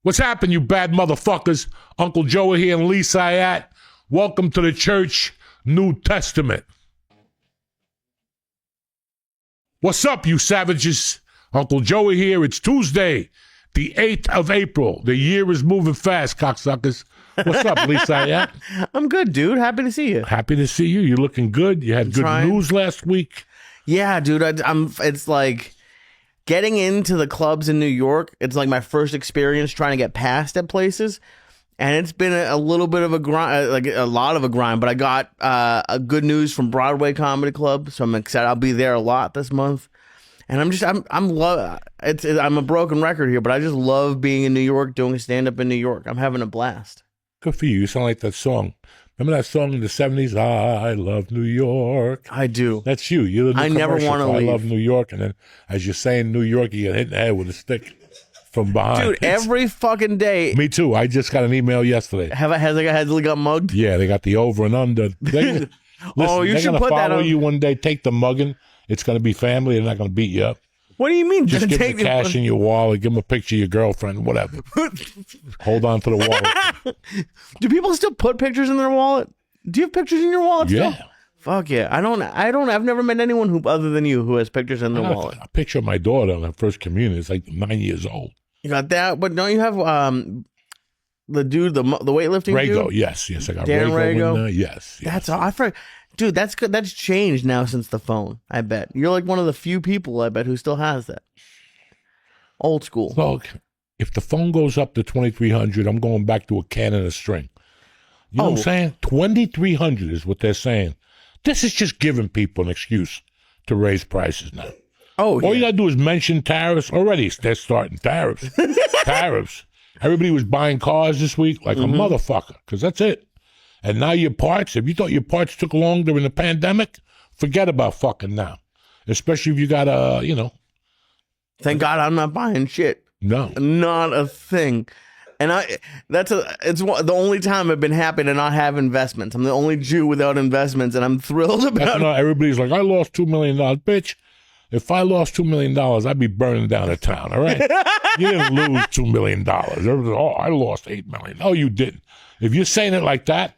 What's happened, you bad motherfuckers? Uncle Joey here and Lee Syatt. Welcome to the church, New Testament. What's up, you savages? Uncle Joey here. It's Tuesday, the 8th of April. The year is moving fast, cocksuckers. What's up, Lee Syatt? I'm good, dude. Happy to see you. Happy to see you. You're looking good. You had good news last week. Yeah, dude. It's like getting into the clubs in New York. It's like my first experience trying to get past at places. And it's been a little bit of a grind, like a lot of a grind. But I got a good news from Broadway Comedy Club, so I'm excited. I'll be there a lot this month. And I'm a broken record here, but I just love being in New York, doing stand up in New York. I'm having a blast. Good for you. You sound like that song. Remember that song in the 70s? I love New York. I do. That's you. You're the new I never want to leave. I love New York. And then as you're saying New York, you get hit in the head with a stick from behind. Dude, every fucking day. Me too. I just got an email yesterday. Has it got mugged? Yeah, they got the over and under. Listen, you should put that on. Follow you one day. Take the mugging. It's going to be family. They're not going to beat you up. What do you mean? Just give them the cash in your wallet. Give them a picture of your girlfriend, whatever. Hold on to the wallet. Do people still put pictures in their wallet? Do you have pictures in your wallet still? Yeah. Fuck yeah. I've never met anyone who other than you who has pictures in their wallet. A picture of my daughter on her first communion. It's like 9 years old. You got that? But don't you have the dude, the weightlifting Rago, dude? Yes. I got Dan Rago in there. Yes. That's all. I forgot. Dude, that's good. That's changed now since the phone, I bet. You're like one of the few people, I bet, who still has that. Old school. Look, if the phone goes up to 2,300, I'm going back to a can and a string. You know what I'm saying? 2,300 is what they're saying. This is just giving people an excuse to raise prices now. Oh, All you got to do is mention tariffs. Already, they're starting tariffs. Tariffs. Everybody was buying cars this week like a motherfucker, because that's it. And now your parts, if you thought your parts took long during the pandemic, forget about fucking now. Especially if you got Thank God I'm not buying shit. No. Not a thing. And it's the only time I've been happy to not have investments. I'm the only Jew without investments, and I'm thrilled about it. Everybody's like, I lost $2 million. Bitch, if I lost $2 million, I'd be burning down a town, all right? You didn't lose $2 million. I lost $8 million. No, you didn't. If you're saying it like that,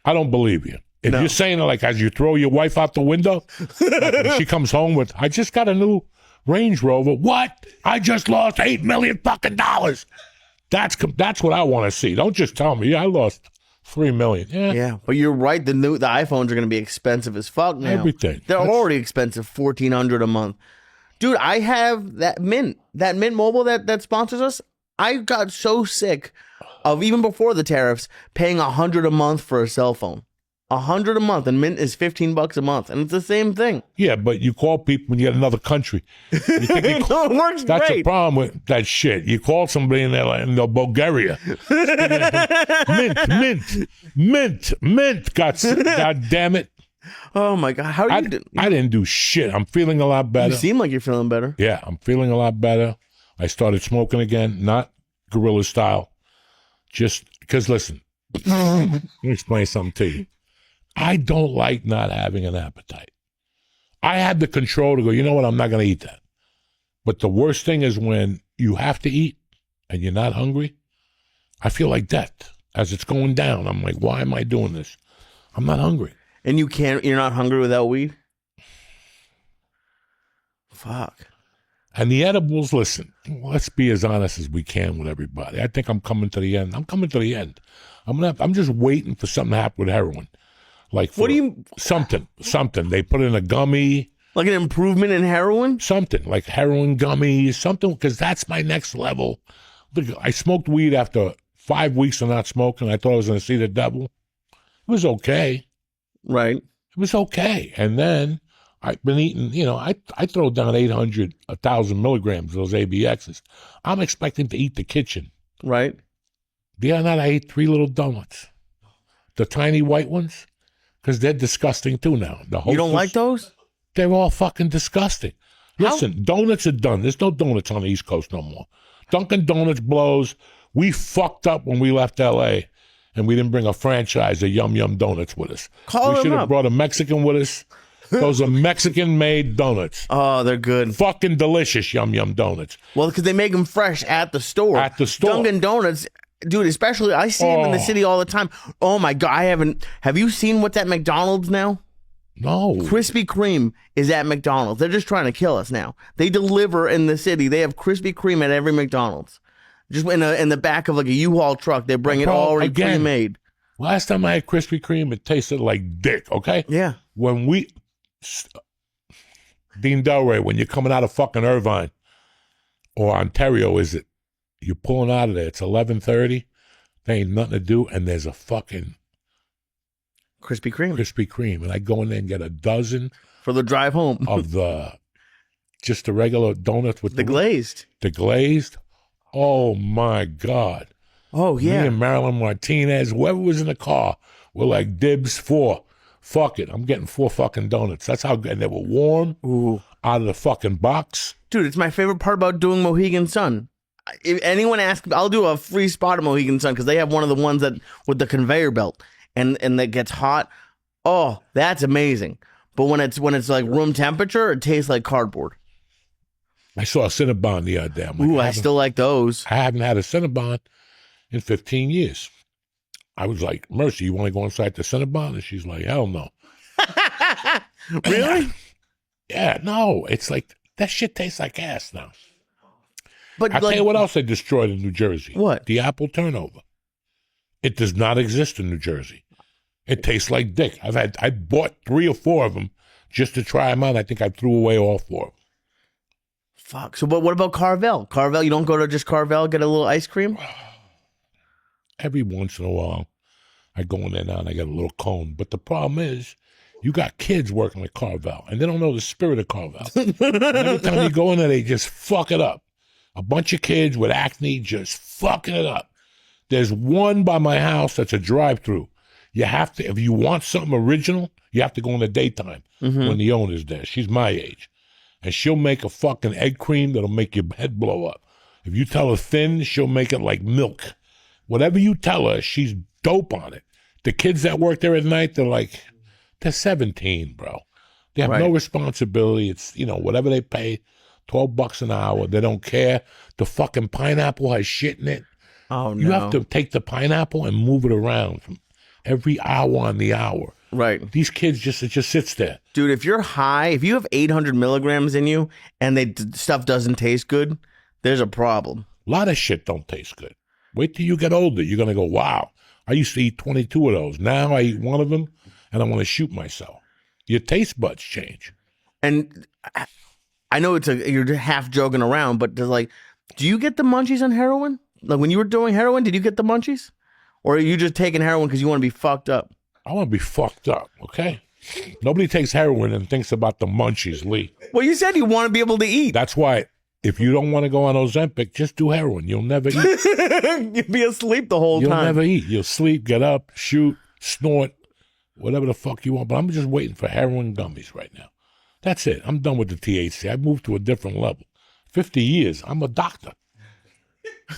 I don't believe you. If you're saying it like as you throw your wife out the window, like she comes home with, I just got a new Range Rover. What? I just lost $8 million fucking dollars. That's what I want to see. Don't just tell me, I lost $3 million. Yeah, but you're right. The iPhones are going to be expensive as fuck now. Everything. They're already expensive, $1,400 a month. Dude, I have that Mint Mobile that sponsors us. I got so sick of, even before the tariffs, paying $100 a month for a cell phone. $100 a month, and Mint is $15 a month, and it's the same thing. Yeah, but you call people when you're in another country. You think it works that's great. The problem with that shit. You call somebody in there like in Bulgaria. Mint. God damn it. Oh my God, how are you doing? I didn't do shit. I'm feeling a lot better. You seem like you're feeling better. Yeah, I'm feeling a lot better. I started smoking again, not gorilla style. Just because, listen, let me explain something to you. I don't like not having an appetite. I had the control to go, you know what, I'm not going to eat that. But the worst thing is when you have to eat and you're not hungry. I feel like death as it's going down. I'm like, why am I doing this? I'm not hungry. And you're not hungry without weed? Fuck. And the edibles, listen, let's be as honest as we can with everybody. I think I'm coming to the end. I'm just waiting for something to happen with heroin. Like, something. They put in a gummy. Like an improvement in heroin? Something, like heroin gummies, something, because that's my next level. I smoked weed after 5 weeks of not smoking. I thought I was going to see the devil. It was okay. Right. It was okay. And then I've been eating, I throw down 800, 1,000 milligrams of those ABXs. I'm expecting to eat the kitchen. Right. The other night I ate 3 little donuts. The tiny white ones, because they're disgusting too now. You don't like those? They're all fucking disgusting. Listen, donuts are done. There's no donuts on the East Coast no more. Dunkin' Donuts blows. We fucked up when we left L.A., and we didn't bring a franchise of Yum Yum Donuts with us. We should have brought a Mexican with us. Those are Mexican-made donuts. Oh, they're good. Fucking delicious, yum yum donuts. Well, because they make them fresh at the store. At the store. Dunkin' Donuts, dude, especially, I see them in the city all the time. Oh, my God. Have you seen what's at McDonald's now? No. Krispy Kreme is at McDonald's. They're just trying to kill us now. They deliver in the city. They have Krispy Kreme at every McDonald's. Just in the back of like a U-Haul truck, they bring it already pre-made. Last time I had Krispy Kreme, it tasted like dick, okay? Yeah. When Dean Delray, when you're coming out of fucking Irvine or Ontario, you're pulling out of there, it's 11:30, there ain't nothing to do, and there's a fucking Krispy Kreme. And I go in there and get a dozen for the drive home of just the regular donuts with the glazed. The glazed. Oh my God. Oh yeah. Me and Marilyn Martinez, whoever was in the car, were like, dibs 4. Fuck it. I'm getting 4 fucking donuts. That's how good. And they were warm. Ooh. Out of the fucking box. Dude, it's my favorite part about doing Mohegan Sun. If anyone asks, I'll do a free spot at Mohegan Sun because they have one of the ones that with the conveyor belt. And that gets hot. Oh, that's amazing. But when it's like room temperature, it tastes like cardboard. I saw a Cinnabon the other day. I still like those. I haven't had a Cinnabon in 15 years. I was like, Mercy, you want to go inside the Cinnabon? And she's like, hell no. Really? Yeah, no. It's like, that shit tastes like ass now. But I'll tell you what else they destroyed in New Jersey. What? The apple turnover. It does not exist in New Jersey. It tastes like dick. I bought 3 or 4 of them just to try them out. I think I threw away all 4 of them. Fuck. So, but what about Carvel? Carvel, you don't go to just Carvel, get a little ice cream? Every once in a while, I go in there now and I get a little cone. But the problem is, you got kids working at Carvel, and they don't know the spirit of Carvel. Every time you go in there, they just fuck it up. A bunch of kids with acne just fucking it up. There's one by my house that's a drive-through. You have to, if you want something original, you have to go in the daytime when the owner's there. She's my age. And she'll make a fucking egg cream that'll make your head blow up. If you tell her thin, she'll make it like milk. Whatever you tell her, she's dope on it. The kids that work there at night, they're 17, bro. They have no responsibility. It's, whatever they pay, $12 an hour. They don't care. The fucking pineapple has shit in it. Oh, no. You have to take the pineapple and move it around from every hour on the hour. Right. These kids it just sits there. Dude, if you're high, if you have 800 milligrams in you and stuff doesn't taste good, there's a problem. A lot of shit don't taste good. Wait till you get older. You're going to go, wow, I used to eat 22 of those. Now I eat one of them and I want to shoot myself. Your taste buds change. And I know you're half joking around, but do you get the munchies on heroin? Like when you were doing heroin, did you get the munchies? Or are you just taking heroin because you want to be fucked up? I want to be fucked up, okay? Nobody takes heroin and thinks about the munchies, Lee. Well, you said you want to be able to eat. That's why if you don't want to go on Ozempic, just do heroin. You'll never eat. You'll be asleep the whole You'll time. You'll never eat. You'll sleep, get up, shoot, snort, whatever the fuck you want. But I'm just waiting for heroin gummies right now. That's it. I'm done with the THC. I moved to a different level. 50 years. I'm a doctor.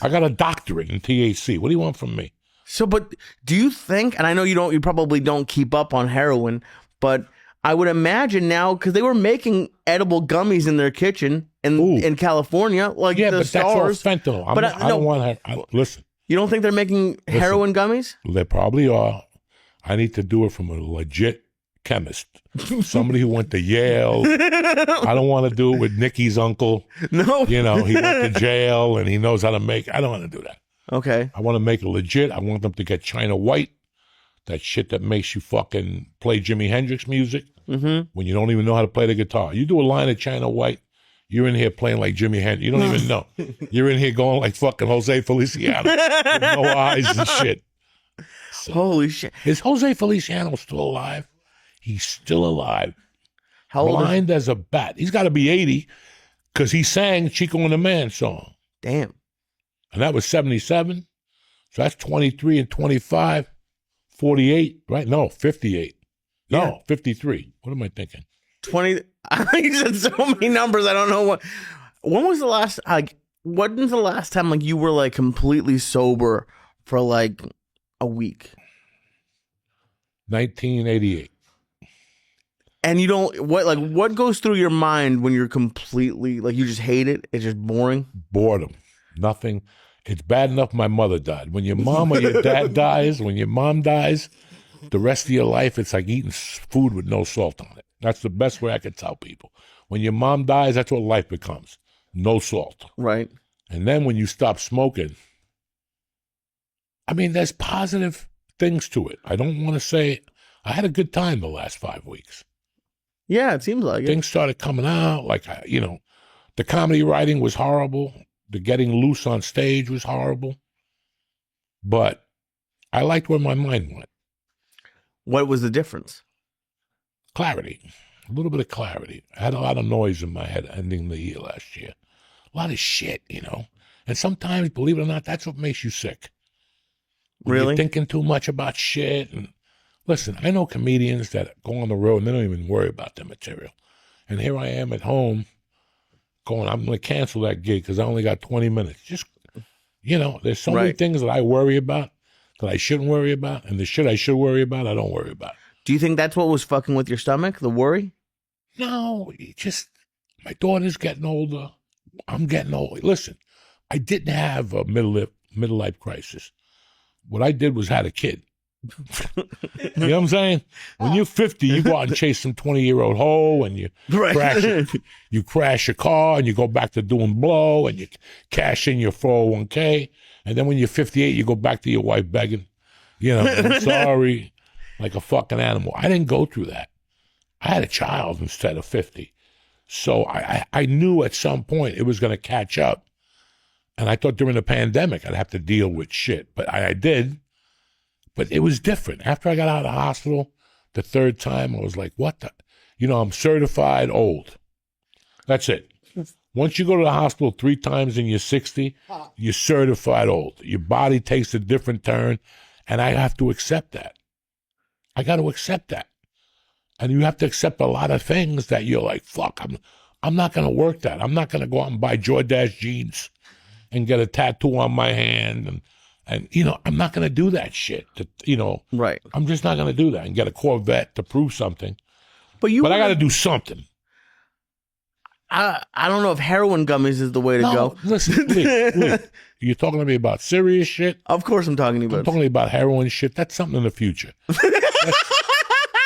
I got a doctorate in THC. What do you want from me? So, but do you think, and I know you probably don't keep up on heroin, but I would imagine now, because they were making edible gummies in their kitchen in California, like the stars. That's all fentanyl. I don't want her. Listen. You don't think they're making heroin gummies? They probably are. I need to do it from a legit chemist. Somebody who went to Yale. I don't want to do it with Nikki's uncle. No. He went to jail and he knows how to make. I don't want to do that. Okay. I want to make it legit. I want them to get China White, that shit that makes you fucking play Jimi Hendrix music when you don't even know how to play the guitar. You do a line of China White, you're in here playing like Jimi Hendrix. You don't even know. You're in here going like fucking Jose Feliciano with no eyes and shit. So, holy shit. Is Jose Feliciano still alive? He's still alive. How old? Blind as a bat. He's got to be 80 because he sang Chico and the Man song. Damn. And that was 77. So that's 23 and 25, 48, right? No, 58. No, 53. What am I thinking? 20. You said so many numbers. I don't know what. When was the last, when's the last time you were completely sober for a week? 1988. And you don't what goes through your mind when you're completely like you just hate it? It's just boring. Boredom, nothing. It's bad enough my mother died. When your mom or your dad dies, when your mom dies, the rest of your life it's like eating food with no salt on it. That's the best way I could tell people. When your mom dies, that's what life becomes. No salt. Right. And then when you stop smoking, I mean, there's positive things to it. I don't want to say I had a good time the last 5 weeks. Yeah, it seems like Things started coming out. Like, the comedy writing was horrible. The getting loose on stage was horrible. But I liked where my mind went. What was the difference? Clarity. A little bit of clarity. I had a lot of noise in my head ending the year last year. A lot of shit, And sometimes, believe it or not, that's what makes you sick. When Really? You're thinking too much about shit. And listen, I know comedians that go on the road and they don't even worry about their material. And here I am at home going, I'm going to cancel that gig because I only got 20 minutes. Just, there's so many things that I worry about that I shouldn't worry about. And the shit I should worry about, I don't worry about. Do you think that's what was fucking with your stomach, the worry? No, my daughter's getting older. I'm getting old. Listen, I didn't have a midlife crisis. What I did was had a kid. You know what I'm saying? When you're 50, you go out and chase some 20-year-old hoe, and you crash a car, and you go back to doing blow, and you cash in your 401k, and then when you're 58, you go back to your wife begging, I'm sorry, like a fucking animal. I didn't go through that. I had a child instead of 50. So I knew at some point it was going to catch up. And I thought during the pandemic I'd have to deal with shit. But I did. But it was different. After I got out of the hospital the third time, I was like, what the? I'm certified old. That's it. Once you go to the hospital 3 times and you're 60, you're certified old. Your body takes a different turn. And I have to accept that. I got to accept that. And you have to accept a lot of things that you're like, fuck, I'm not going to work that. I'm not going to go out and buy Jordache jeans and get a tattoo on my hand. And I'm not going to do that shit. Right. I'm just not going to do that and get a Corvette to prove something. But I got to do something. I don't know if heroin gummies is the way to go. Listen, Lee, you're talking to me about serious shit? Of course I'm talking to you I'm talking about heroin shit. That's something in the future.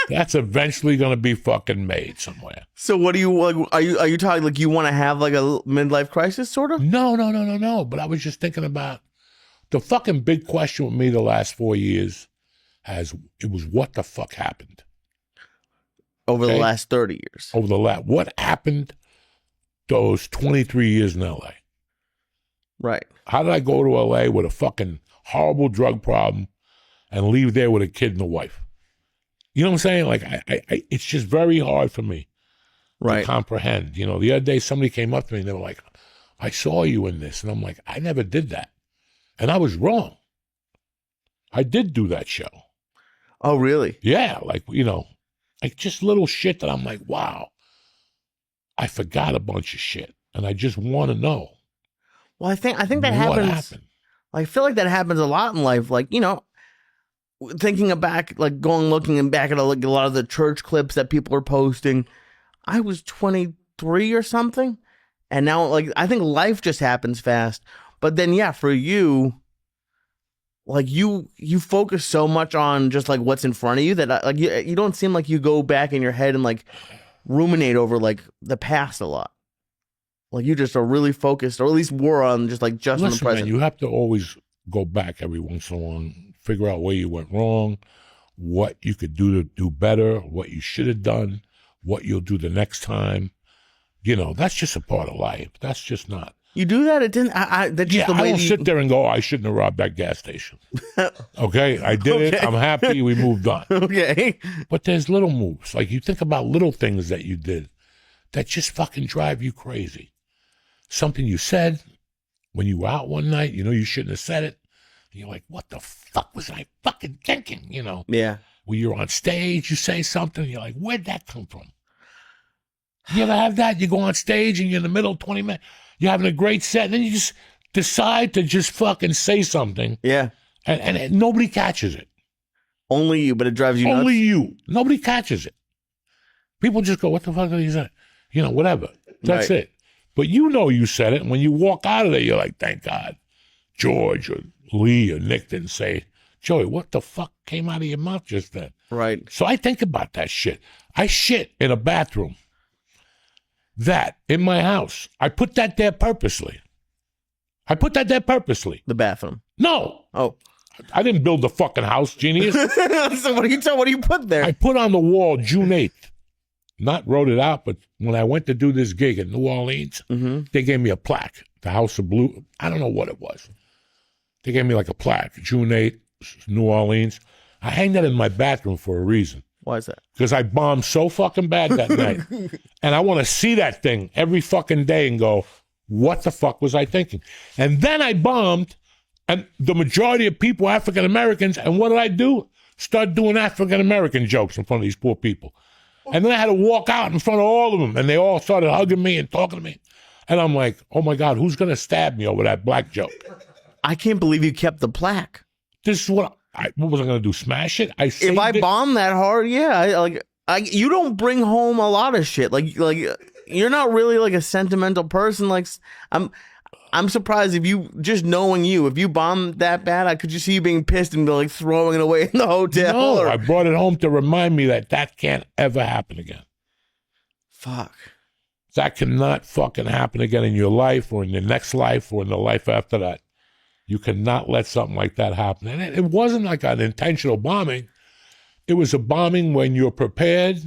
That's eventually going to be fucking made somewhere. So what do you like? Are you talking like you want to have like a midlife crisis sort of? No. But I was just thinking about the fucking big question with me the last 4 years. It was what the fuck happened over the last 30 years. What happened those 23 years in LA? Right. How did I go to LA with a fucking horrible drug problem and leave there with a kid and a wife? You know what I'm saying? Like, it's just very hard for me to comprehend. The other day somebody came up to me and they were like, I saw you in this. And I'm like, I never did that. And I was wrong. I did do that show. Oh, really? Yeah. Like just little shit that I'm like, wow, I forgot a bunch of shit. And I just want to know. Well, I think that happens. I feel like that happens a lot in life. Like, thinking back, like looking back at a lot of the church clips that people are posting, I was 23 or something. And now, like, I think life just happens fast. But then, yeah, for you, like, you focus so much on just, like, what's in front of you that, like, you don't seem like you go back in your head and, like, ruminate over, like, the past a lot. Like, you just are really focused, or at least were on just, like, just in the present. Man, you have to always go back every once in a while and figure out where you went wrong, what you could do to do better, what you should have done, what you'll do the next time. That's just a part of life. That's just not. You do that? It didn't. That's just the way I don't sit there and go, I shouldn't have robbed that gas station. Okay, I did it. I'm happy. We moved on. Okay. But there's little moves. Like, you think about little things that you did that just fucking drive you crazy. Something you said when you were out one night, you shouldn't have said it. And you're like, what the fuck was I fucking thinking? Yeah. When you're on stage, you say something, and you're like, where'd that come from? You ever have that? You go on stage and you're in the middle of 20 minutes. You're having a great set, and then you just decide to just fucking say something. Yeah. And nobody catches it. Only you, but it drives you nuts. Only you. Nobody catches it. People just go, what the fuck did he say? You know, whatever. That's Right. it. But you know you said it, and when you walk out of there, you're like, thank God George or Lee or Nick didn't say, Joey, what the fuck came out of your mouth just then? Right. So I think about that shit. I shit in a bathroom. That in my house. I put that there purposely. The bathroom. No. Oh. I didn't build the fucking house, genius. So what do you put there? I put on the wall June 8th. Not wrote it out, but when I went to do this gig in New Orleans, they gave me a plaque. The House of Blue. I don't know what it was. They gave me like a plaque. June 8th, New Orleans. I hang that in my bathroom for a reason. Why is that? Because I bombed so fucking bad that night. And I want to see that thing every fucking day and go, what the fuck was I thinking? And then I bombed, and the majority of people, African Americans, and what did I do? Start doing African American jokes in front of these poor people. And then I had to walk out in front of all of them, and they all started hugging me and talking to me. And I'm like, oh my God, who's going to stab me over that black joke? I can't believe you kept the plaque. This is what was I going to do? Smash it? If I bomb that hard, yeah, you don't bring home a lot of shit. Like you're not really like a sentimental person. Like I'm surprised if you just knowing you, if you bombed that bad, I could just see you being pissed and like throwing it away in the hotel. No, I brought it home to remind me that can't ever happen again. Fuck. That cannot fucking happen again in your life or in the next life or in the life after that. You cannot let something like that happen. And it wasn't like an intentional bombing. It was a bombing when you're prepared,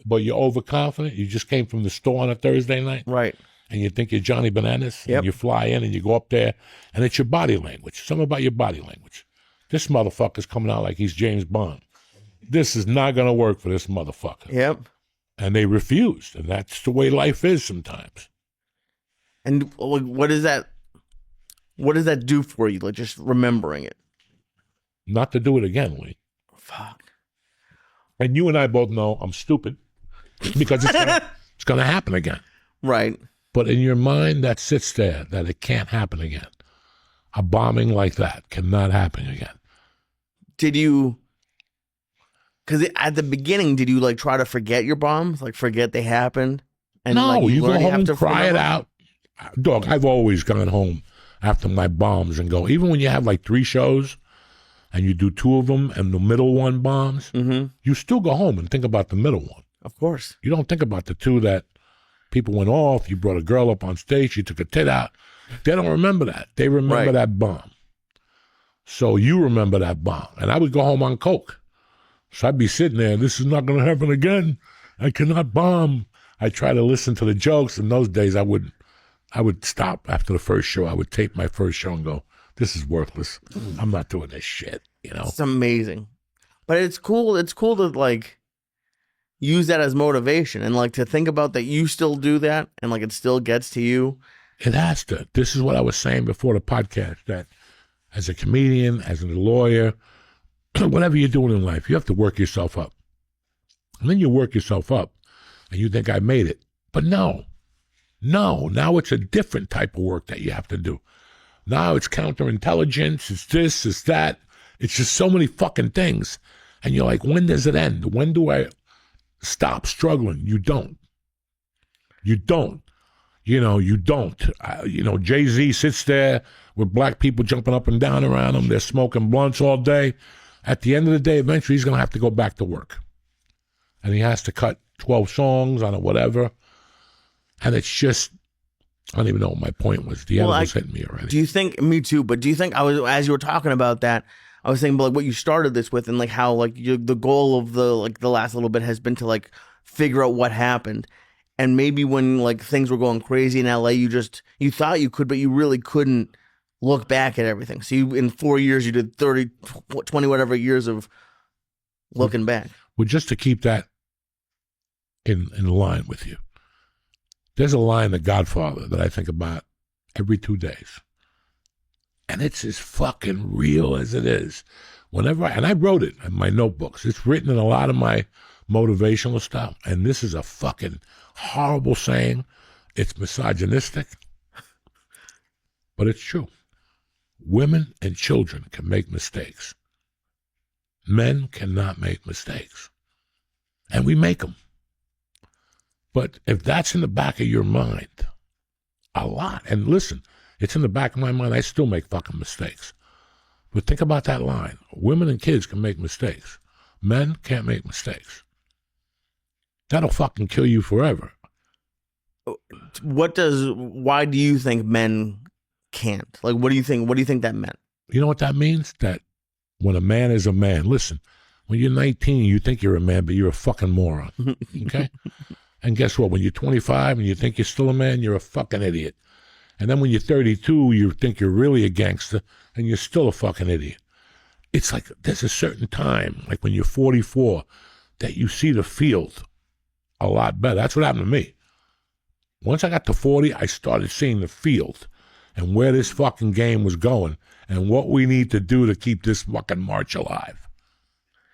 but you're overconfident. You just came from the store on a Thursday night. Right. And you think you're Johnny Bananas. Yep. And you fly in and you go up there. And it's your body language. Something about your body language. This motherfucker's coming out like he's James Bond. This is not going to work for this motherfucker. Yep. And they refused. And that's the way life is sometimes. And like, what does that do for you? Like just remembering it. Not to do it again, Lee. Fuck. And you and I both know I'm stupid because it's gonna happen again. Right. But in your mind, that sits there that it can't happen again. A bombing like that cannot happen again. Did you? Because at the beginning, did you like try to forget your bombs? Like forget they happened? And no, like, you go learn home have and to cry it remember? out. Dog, I've always gone home after my bombs and go, even when you have like 3 shows and you do 2 of them and the middle one bombs, you still go home and think about the middle one. Of course. You don't think about the 2 that people went off, you brought a girl up on stage, you took a tit out. They don't remember that. They remember that bomb. So you remember that bomb. And I would go home on coke. So I'd be sitting there, this is not going to happen again. I cannot bomb. I try to listen to the jokes. In those days, I would stop after the first show. I would tape my first show and go, this is worthless. I'm not doing this shit, you know? It's amazing. But it's cool. It's cool to like use that as motivation and like to think about that you still do that and like it still gets to you. It has to. This is what I was saying before the podcast, that as a comedian, as a lawyer, whatever you're doing in life, you have to work yourself up. And then you work yourself up and you think I made it. But no, now it's a different type of work that you have to do. Now it's counterintelligence, it's this, it's that. It's just so many fucking things. And you're like, when does it end? When do I stop struggling? You don't. You don't. You don't. Jay-Z sits there with black people jumping up and down around him. They're smoking blunts all day. At the end of the day, eventually he's going to have to go back to work. And he has to cut 12 songs on it, whatever. And it's just, I don't even know what my point was. The edibles hit me already. Do you think, me too, but do you think as you were talking about that, I was thinking about like what you started this with and like how like the goal of the last little bit has been to like figure out what happened. And maybe when like things were going crazy in LA, you thought you could, but you really couldn't look back at everything. So in 4 years, you did 30, 20, whatever years of looking back. Well, just to keep that in line with you, there's a line in The Godfather that I think about every 2 days. And it's as fucking real as it is. And I wrote it in my notebooks. It's written in a lot of my motivational stuff. And this is a fucking horrible saying. It's misogynistic. But it's true. Women and children can make mistakes. Men cannot make mistakes. And we make them. But if that's in the back of your mind, a lot, and listen, it's in the back of my mind, I still make fucking mistakes. But think about that line. Women and kids can make mistakes. Men can't make mistakes. That'll fucking kill you forever. Why do you think men can't? Like, what do you think that meant? You know what that means? That when a man is a man, listen, when you're 19, you think you're a man, but you're a fucking moron. Okay? And guess what? When you're 25 and you think you're still a man, you're a fucking idiot. And then when you're 32, you think you're really a gangster, and you're still a fucking idiot. It's like there's a certain time, like when you're 44, that you see the field a lot better. That's what happened to me. Once I got to 40, I started seeing the field and where this fucking game was going and what we need to do to keep this fucking march alive.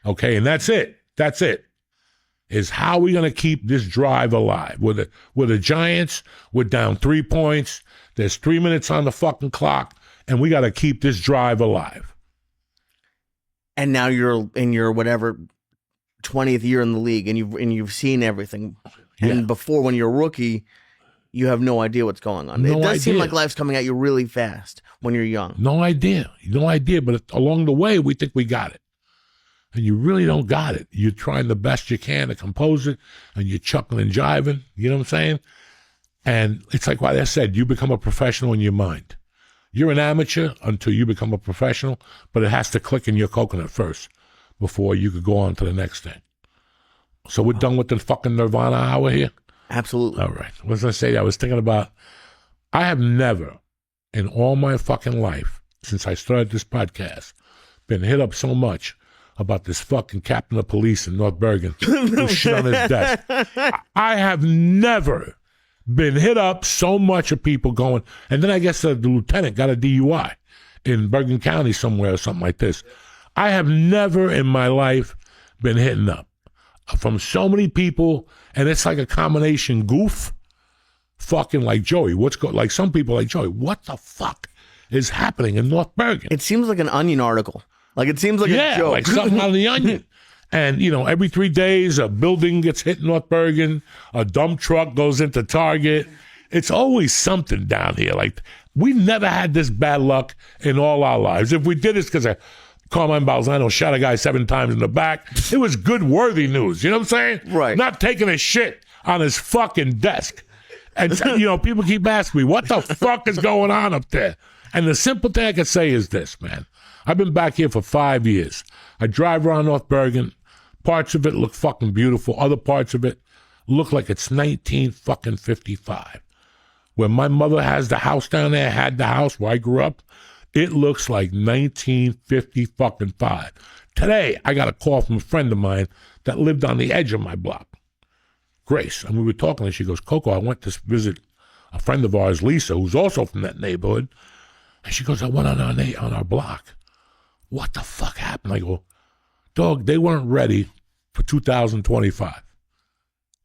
Okay, and that's it. That's it. Is how we going to keep this drive alive. With the Giants, we're down 3 points. There's 3 minutes on the fucking clock, and we got to keep this drive alive. And now you're in your whatever 20th year in the league, and you've seen everything. Yeah. And before, when you're a rookie, you have no idea what's going on. No it does idea. seem like life's coming at you really fast when you're young. No idea. But along the way, we think we got it. And you really don't got it. You're trying the best you can to compose it, and you're chuckling and jiving. You know what I'm saying? And it's like what I said, you become a professional in your mind. You're an amateur until you become a professional, but it has to click in your coconut first before you could go on to the next thing. So we're done with the fucking Nirvana hour here? Absolutely. All right. What was I say? I was thinking about, I have never in all my fucking life, since I started this podcast, been hit up so much about this fucking captain of police in North Bergen who shit on his desk. I have never been hit up so much of people going, and then I guess the lieutenant got a DUI in Bergen County somewhere or something like this. I have never in my life been hitting up from so many people, and it's like a combination goof, fucking like Joey. Like some people like Joey, what the fuck is happening in North Bergen? It seems like an Onion article. Like it seems like a joke. Like something out of the Onion. And, every 3 days, a building gets hit in North Bergen, a dump truck goes into Target. It's always something down here. Like, we never had this bad luck in all our lives. If we did, it's because Carmine Balzano shot a guy 7 times in the back. It was good, worthy news. You know what I'm saying? Right. Not taking a shit on his fucking desk. And, people keep asking me, what the fuck is going on up there? And the simple thing I can say is this, man. I've been back here for 5 years. I drive around North Bergen. Parts of it look fucking beautiful. Other parts of it look like it's 1955. Where my mother has the house down there, had the house where I grew up, it looks like 1955. Today, I got a call from a friend of mine that lived on the edge of my block, Grace. And we were talking, and she goes, Coco, I went to visit a friend of ours, Lisa, who's also from that neighborhood. And she goes, I went on our block. What the fuck happened? I go, dog, they weren't ready for 2025.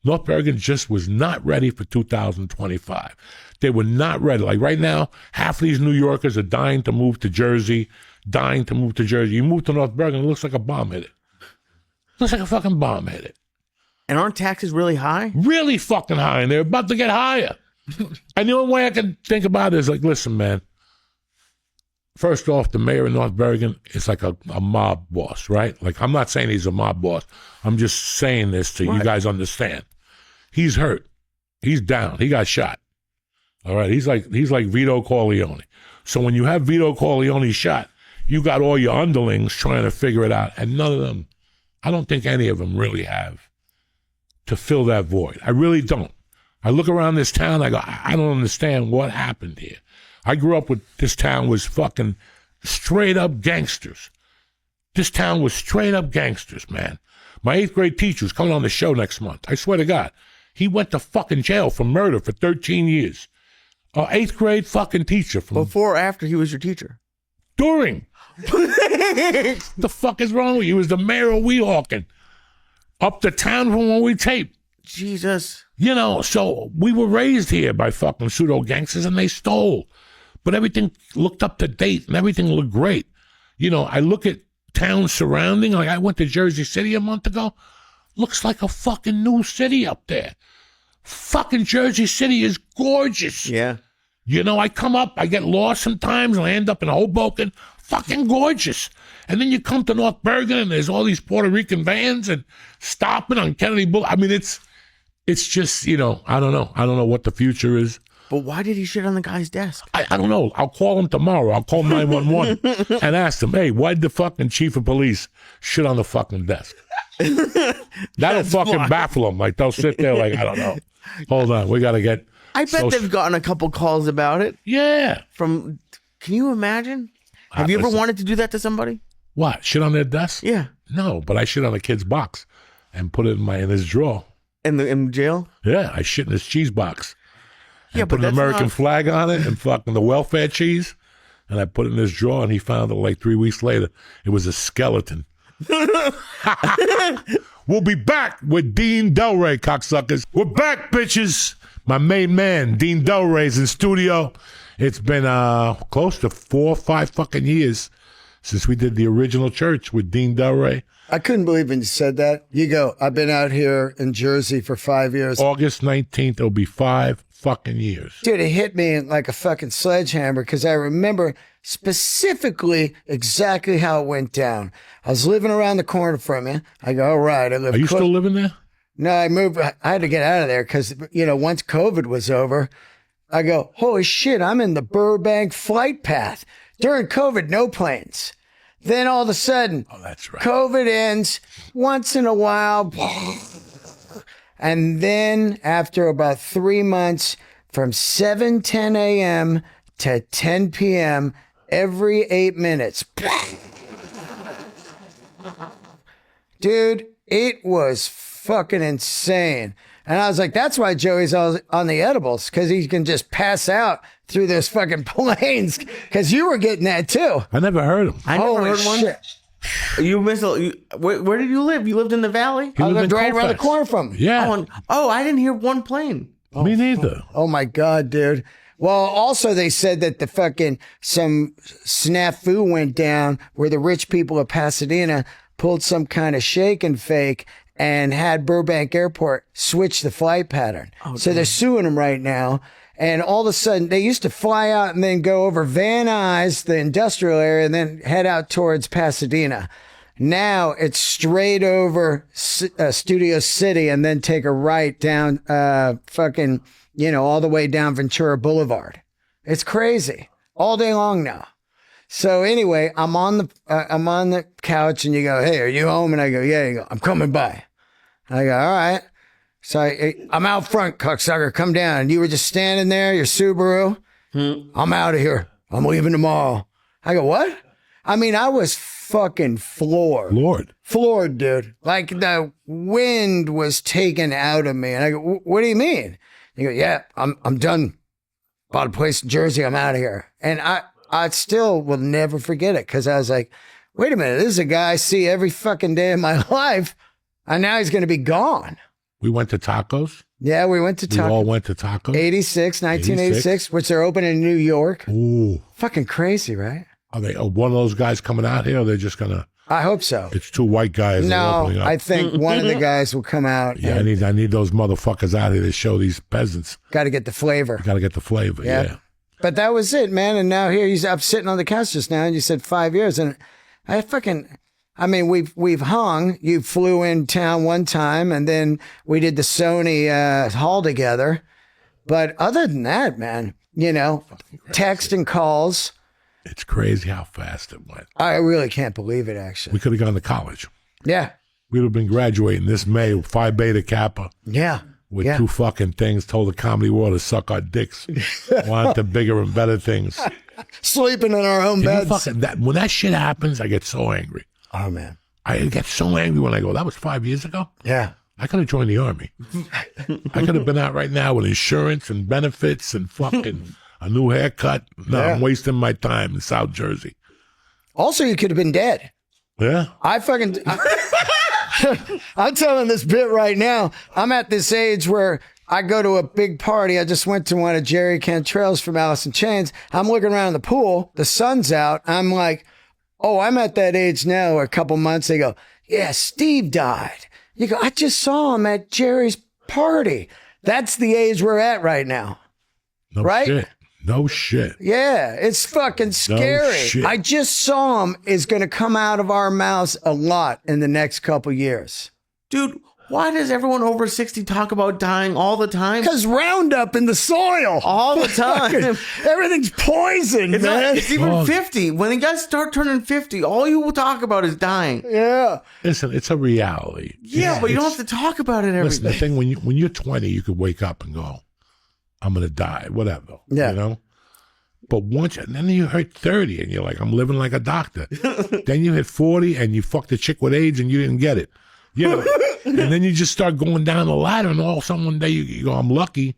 North Bergen just was not ready for 2025. They were not ready. Like right now, half of these New Yorkers are dying to move to Jersey. You move to North Bergen, it looks like a bomb hit it. Looks like a fucking bomb hit it. And aren't taxes really high? Really fucking high, and they're about to get higher. And the only way I can think about it is like, listen, man, first off, the mayor of North Bergen is like a mob boss, right? Like, I'm not saying he's a mob boss. I'm just saying this to you guys understand. He's hurt. He's down. He got shot. All right? He's like Vito Corleone. So when you have Vito Corleone shot, you got all your underlings trying to figure it out, and none of them, I don't think any of them really have to fill that void. I really don't. I look around this town, I go, I don't understand what happened here. I grew up with this town was fucking straight up gangsters. This town was straight up gangsters, man. My 8th grade teacher is coming on the show next month. I swear to God. He went to fucking jail for murder for 13 years. 8th grade fucking teacher. Before or after he was your teacher? During. The fuck is wrong with you? He was the mayor of Weehawken. Up the town from when we taped. Jesus. So we were raised here by fucking pseudo gangsters, and they stole. But everything looked up to date and everything looked great. I look at towns surrounding, like I went to Jersey City a month ago. Looks like a fucking new city up there. Fucking Jersey City is gorgeous. Yeah. You know, I come up, I get lost sometimes, and I end up in Hoboken. Fucking gorgeous. And then you come to North Bergen, and there's all these Puerto Rican vans and stopping on Kennedy Boulevard. I mean, it's just, you know, I don't know. I don't know what the future is. But why did he shit on the guy's desk? I don't know. I'll call him tomorrow. I'll call 911 and ask him, hey, why'd the fucking chief of police shit on the fucking desk? That'll fucking baffle them. Like, they'll sit there like, I don't know. Hold on. We got to get... I bet they've gotten a couple calls about it. Yeah. Can you imagine? Have you ever wanted to do that to somebody? What? Shit on their desk? Yeah. No, but I shit on a kid's box and put it in his drawer. In jail? Yeah, I shit in his cheese box. Yeah, put an American flag on it and fucking the welfare cheese. And I put it in his drawer, and he found it like 3 weeks later. It was a skeleton. We'll be back with Dean Delray, cocksuckers. We're back, bitches. My main man, Dean Delray's in studio. It's been close to 4 or 5 fucking years since we did the original church with Dean Delray. I couldn't believe when you said that. You go, I've been out here in Jersey for 5 years. August 19th, it'll be 5 fucking years. Dude, it hit me like a fucking sledgehammer because I remember specifically exactly how it went down. I was living around the corner from you. I go, all right. I live Are you still living there? No, I moved. I had to get out of there because, you know, once COVID was over, I go, holy shit, I'm in the Burbank flight path. During COVID, no planes. Then all of a sudden, oh, that's right. COVID ends once in a while. And then after about 3 months, from 7:10 a.m. to 10 p.m., every 8 minutes. Dude, it was fucking insane. And I was like, that's why Joey's on the edibles, because he can just pass out through those fucking planes, because you were getting that too. I never heard him. I never heard one. Shit. You missed where did you live? You lived in the valley? He I lived lived in right around the Colfax. corner from him. Yeah. Oh, I didn't hear one plane. Me neither. Oh my God, dude. Well, also they said that the fucking, some snafu went down where the rich people of Pasadena pulled some kind of shake and fake and had Burbank Airport switch the flight pattern. So they're suing them right now. And all of a sudden, they used to fly out and then go over Van Nuys, the industrial area, and then head out towards Pasadena. Now it's straight over Studio City and then take a right down fucking, you know, all the way down Ventura Boulevard. It's crazy. All day long now. So anyway, I'm on the couch and you go, hey, are you home? And I go, yeah. You go, I'm coming by. I go, all right. So I'm out front, cocksucker. Come down. And you were just standing there, your Subaru. I'm out of here. I'm leaving tomorrow. I go, what? I mean, I was fucking floored. Floored, dude. Like the wind was taken out of me. And I go, what do you mean? You go, yeah, I'm done. Bought a place in Jersey. I'm out of here. And I still will never forget it because I was like, wait a minute. This is a guy I see every fucking day of my life. And now he's going to be gone. We went to tacos. Yeah, we went to We all went to tacos. 1986, which they're opening in New York. Ooh. Fucking crazy, right? Are they one of those guys coming out here, or they're just going to... I hope so. It's 2 white guys. No, opening up. I think one of the guys will come out. Yeah, I need those motherfuckers out here to show these peasants. Got to get the flavor. Got to get the flavor, yeah. But that was it, man. And now here I'm sitting on the couch just now, and you said 5 years, and I mean, we've hung. You flew in town one time, and then we did the Sony haul together. But other than that, man, you know, text and calls. It's crazy how fast it went. I really can't believe it, actually. We could have gone to college. Yeah. We would have been graduating this May, Phi Beta Kappa. Yeah. With 2 fucking things, told the comedy world to suck our dicks. Wanted bigger and better things. Sleeping in our own beds. When that shit happens, I get so angry. Oh, man. I get so angry when I go, that was 5 years ago? Yeah. I could have joined the Army. I could have been out right now with insurance and benefits and fucking a new haircut. No, I'm wasting my time in South Jersey. Also, you could have been dead. Yeah? I'm telling this bit right now. I'm at this age where I go to a big party. I just went to one of Jerry Cantrell's from Alice in Chains. I'm looking around the pool. The sun's out. I'm like, oh, I'm at that age now. A couple months, they go, yeah, Steve died. You go, I just saw him at Jerry's party. That's the age we're at right now. No Right? shit. No shit. Yeah, it's fucking scary. shit. I just saw him is going to come out of our mouths a lot in the next couple years. Dude, why does everyone over 60 talk about dying all the time? Because Roundup in the soil. All the time. Everything's poison, It's, man. it's even 50. When you guys start turning 50, all you will talk about is dying. Yeah. Listen, it's a reality. Yeah, but you don't have to talk about it every Listen, the day. thing when you're 20, you could wake up and go, I'm gonna die, whatever. Yeah. You know? But and then you hit 30 and you're like, I'm living like a doctor. Then you hit 40 and you fucked a chick with AIDS and you didn't get it. You know? And then you just start going down the ladder and all of a sudden one day you go, I'm lucky.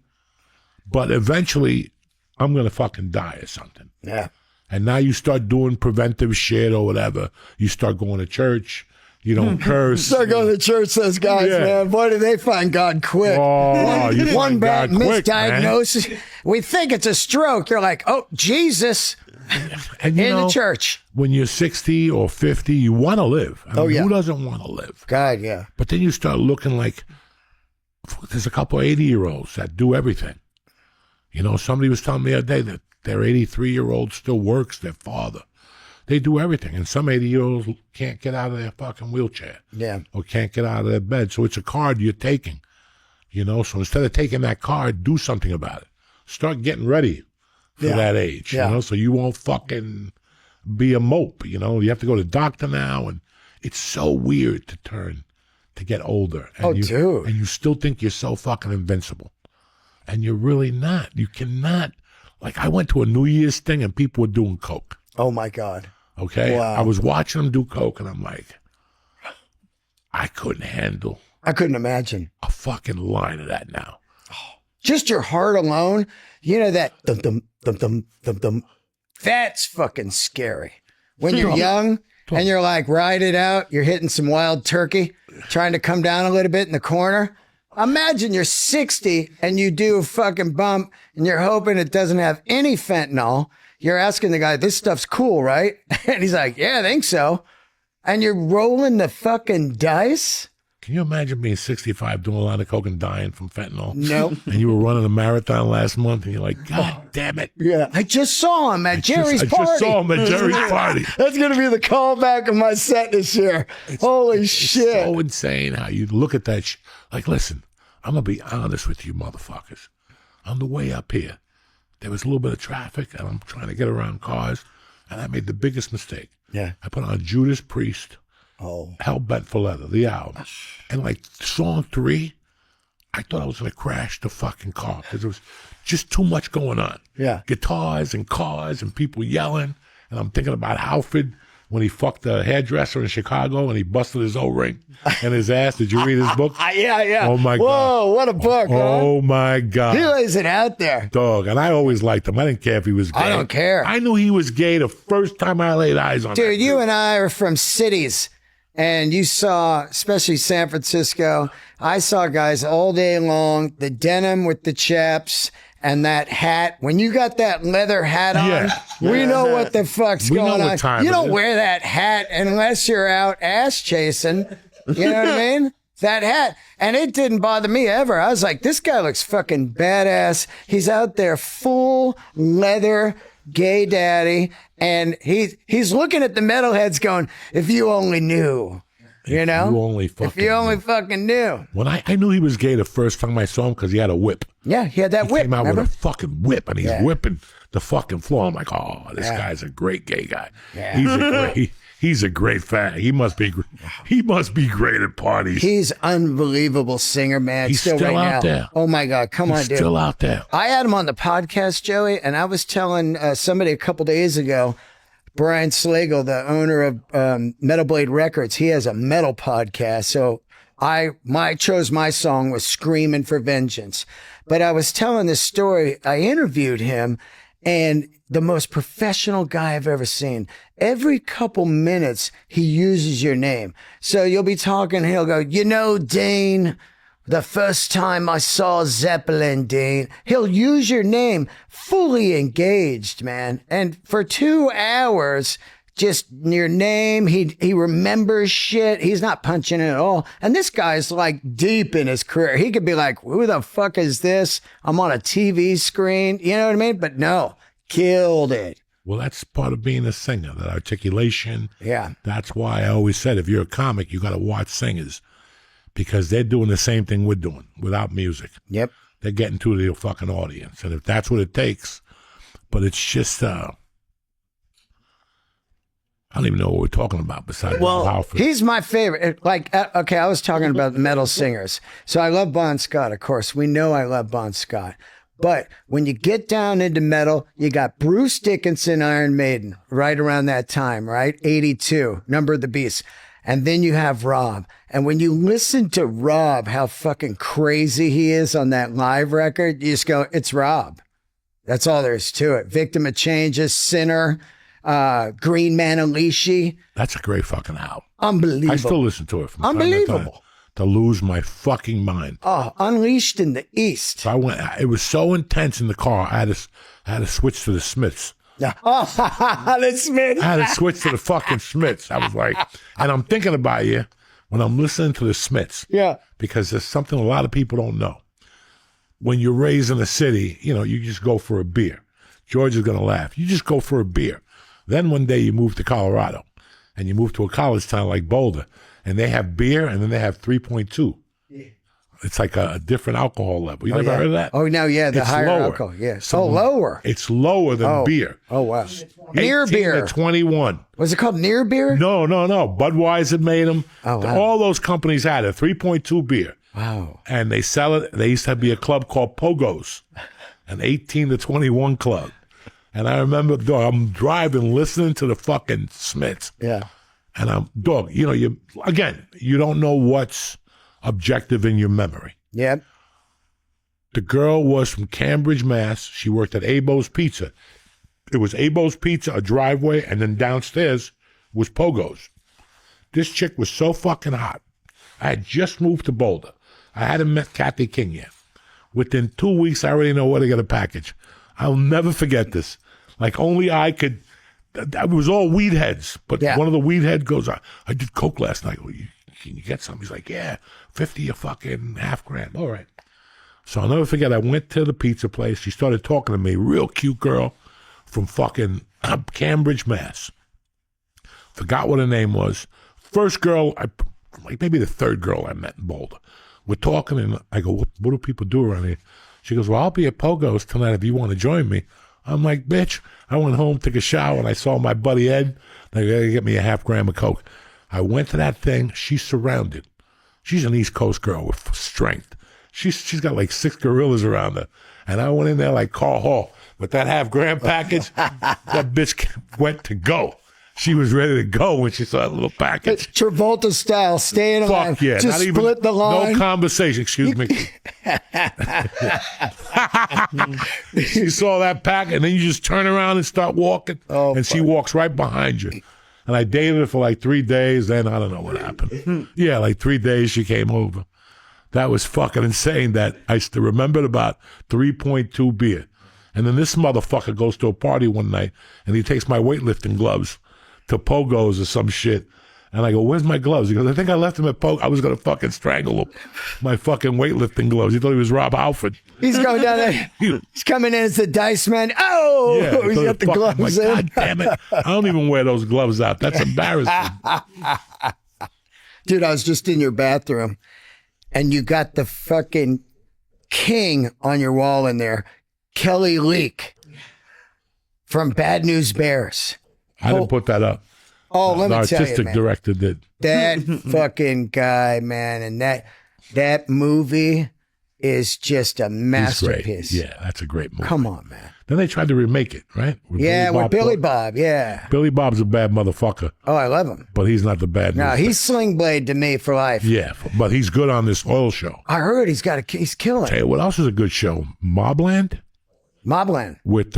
But eventually I'm gonna fucking die or something. Yeah. And now you start doing preventive shit or whatever. You start going to church. You don't curse. Start going to church, those guys, Yeah. man. Boy, do they find God quick. Oh, you One find bad God quick, man. misdiagnosis. We think it's a stroke. You're like, oh, Jesus, And you in know, the church. when you're 60 or 50, you want to live. I mean, yeah. Who doesn't want to live? God, yeah. But then you start looking like there's a couple of 80-year-olds that do everything. You know, somebody was telling me the other day that their 83-year-old still works, their father. They do everything. And some 80-year-olds can't get out of their fucking wheelchair Yeah. or can't get out of their bed. So it's a card you're taking, you know? So instead of taking that card, do something about it. Start getting ready for Yeah. that age, Yeah. you know? So you won't fucking be a mope, you know? You have to go to the doctor now. And it's so weird to get older. And Oh, you, dude. And you still think you're so fucking invincible. And you're really not. You cannot. Like, I went to a New Year's thing and people were doing coke. Oh, my God. Okay? Wow. I was watching them do coke and I'm like, I couldn't handle I couldn't imagine. a fucking line of that now. Just your heart alone, you know, that dum dum dum dum dum dum. That's fucking scary. When you're young and you're like, ride it out, you're hitting some wild turkey, trying to come down a little bit in the corner. Imagine you're 60 and you do a fucking bump and you're hoping it doesn't have any fentanyl. You're asking the guy, this stuff's cool, right? And he's like, yeah, I think so. And you're rolling the fucking dice? Can you imagine being 65 doing a lot of coke and dying from fentanyl? Nope. And you were running a marathon last month and you're like, God damn it. Yeah. I just saw him at Jerry's I party. just saw him at Jerry's party. That's going to be the callback of my set this year. Holy shit. So insane how you look at that. Like, listen, I'm going to be honest with you motherfuckers. On the way up here, there was a little bit of traffic and I'm trying to get around cars and I made the biggest mistake. Yeah. I put on Judas Priest, Oh. Hell Bent for Leather, the album. And like song 3, I thought I was going to crash the fucking car because there was just too much going on. Yeah. Guitars and cars and people yelling. And I'm thinking about Halford when he fucked a hairdresser in Chicago and he busted his O-ring and his ass. Did you read his book? Yeah. Oh, my God. Whoa, what a book, huh? Oh, my He God. lays it out there. Dog. And I always liked him. I didn't care if he was gay. I don't care. I knew he was gay the first time I laid eyes on Dude, that you and I are from cities, and you saw, especially San Francisco, I saw guys all day long, the denim with the chaps and that hat. When you got that leather hat on, Yeah. we know what the fuck's We know going what on. time You it don't is. wear that hat unless you're out ass chasing. You know what I mean? That hat. And it didn't bother me ever. I was like, this guy looks fucking badass. He's out there full leather, gay daddy. And he's looking at the metalheads going, if you only knew, you know? You only If fucking you only knew. fucking knew. When I knew he was gay the first time I saw him because he had a whip. Yeah, he had that He whip, came out remember? with a fucking whip and he's Yeah. whipping the fucking floor. I'm like, oh, this Yeah. guy's a great gay guy. Yeah. He's a great fan. He must be great at parties. He's unbelievable singer, man. He's still still right out now. there. Oh my God, come on, He's dude. still out there. I had him on the podcast, Joey, and I was telling somebody a couple days ago, Brian Slagle, the owner of Metal Blade Records, he has a metal podcast. So I chose my song was Screaming for Vengeance. But I was telling this story. I interviewed him, and the most professional guy I've ever seen. Every couple minutes, he uses your name. So you'll be talking, he'll go, you know, Dane, the first time I saw Zeppelin, Dane. He'll use your name, fully engaged, man. And for 2 hours, just your name. He remembers shit. He's not punching it at all. And this guy's like deep in his career. He could be like, who the fuck is this? I'm on a TV screen. You know what I mean? But no, killed it. Well, that's part of being a singer, that articulation. Yeah. That's why I always said, if you're a comic, you got to watch singers because they're doing the same thing we're doing without music. Yep. They're getting to the fucking audience. And if that's what it takes, but it's just, I don't even know what we're talking about besides Well, Halford. He's my favorite. Like, okay, I was talking about metal singers. So I love Bon Scott, of course. We know I love Bon Scott. But when you get down into metal, you got Bruce Dickinson, Iron Maiden, right around that time, right? 82, Number of the Beast. And then you have Rob. And when you listen to Rob, how fucking crazy he is on that live record, you just go, it's Rob. That's all there is to it. Victim of Changes, Sinner, Green Man Alicia. That's a great fucking album. Unbelievable. I still listen to it from time to Unbelievable. time to lose my fucking mind. Oh, Unleashed in the East. So I went. It was so intense in the car. I had to switch to the Smiths. Yeah. Oh, the Smiths. I had to switch to the fucking Smiths. I was like, and I'm thinking about you when I'm listening to the Smiths. Yeah. Because there's something a lot of people don't know. When you're raised in a city, you know, you just go for a beer. George is going to laugh. You just go for a beer. Then one day you move to Colorado and you move to a college town like Boulder and they have beer and then they have 3.2. Yeah. It's like a different alcohol level. You never heard of that? Oh, no, yeah, the It's higher lower. alcohol. Yeah. So lower. It's lower than beer. Oh, wow. Near 18 beer. to 21. Was it called Near Beer? No. Budweiser made them. Oh, wow. All those companies had it. 3.2 beer. Wow. And they sell it. They used to be a club called Pogo's, an 18 to 21 club. And I remember, dog, I'm driving, listening to the fucking Smiths. Yeah. And I'm, dog, you know, you don't know what's objective in your memory. Yep. The girl was from Cambridge, Mass. She worked at Abo's Pizza. It was Abo's Pizza, a driveway, and then downstairs was Pogo's. This chick was so fucking hot. I had just moved to Boulder. I hadn't met Kathy King yet. Within 2 weeks, I already know where to get a package. I'll never forget this. Like only I could. It was all weed heads, but one of the weed head goes, I did coke last night. Well, can you get some? He's like, yeah, 50 a fucking half gram. All right. So I'll never forget, I went to the pizza place. She started talking to me, real cute girl from fucking Cambridge, Mass. Forgot what her name was. First girl, like maybe the third girl I met in Boulder. We're talking, and I go, what do people do around here? She goes, well, I'll be at Pogo's tonight if you want to join me. I'm like, bitch. I went home, took a shower, and I saw my buddy Ed. They gotta get me a half gram of coke. I went to that thing. She's surrounded. She's an East Coast girl with strength. She's got like 6 gorillas around her. And I went in there like Carl Hall with that half gram package. That bitch went to go. She was ready to go when she saw that little package. Travolta style, staying alive. Fuck yeah. Just Not even, split the line. No conversation. Excuse me. She saw that pack, and then you just turn around and start walking, and she walks right behind you. And I dated her for like 3 days. Then I don't know what happened. Yeah, like 3 days she came over. That was fucking insane that I still remembered about 3.2 beer. And then this motherfucker goes to a party one night, and he takes my weightlifting gloves to Pogo's or some shit. And I go, where's my gloves? He goes, I think I left them at Pogo. I was going to fucking strangle him. My fucking weightlifting gloves. He thought he was Rob Halford. He's going down there. He's coming in as the dice man. Oh, Yeah, he's got the gloves like, in. God damn it. I don't even wear those gloves out. That's embarrassing. Dude, I was just in your bathroom, and you got the fucking king on your wall in there. Kelly Leak from Bad News Bears. I didn't put that up. Oh, let The me tell you, artistic man. director did. That fucking guy, man, and that movie is just a He's great. masterpiece. Yeah, that's a great movie. Come on, man. Then they tried to remake it, right? With Billy Bob. Bob. Yeah. Billy Bob's a bad motherfucker, Oh, I love him. but he's not the bad No, news he's Sling Blade to me for life. Yeah, but he's good on this oil show. I heard he's killing Hey, it. what else is a good show? Mobland Mobland. with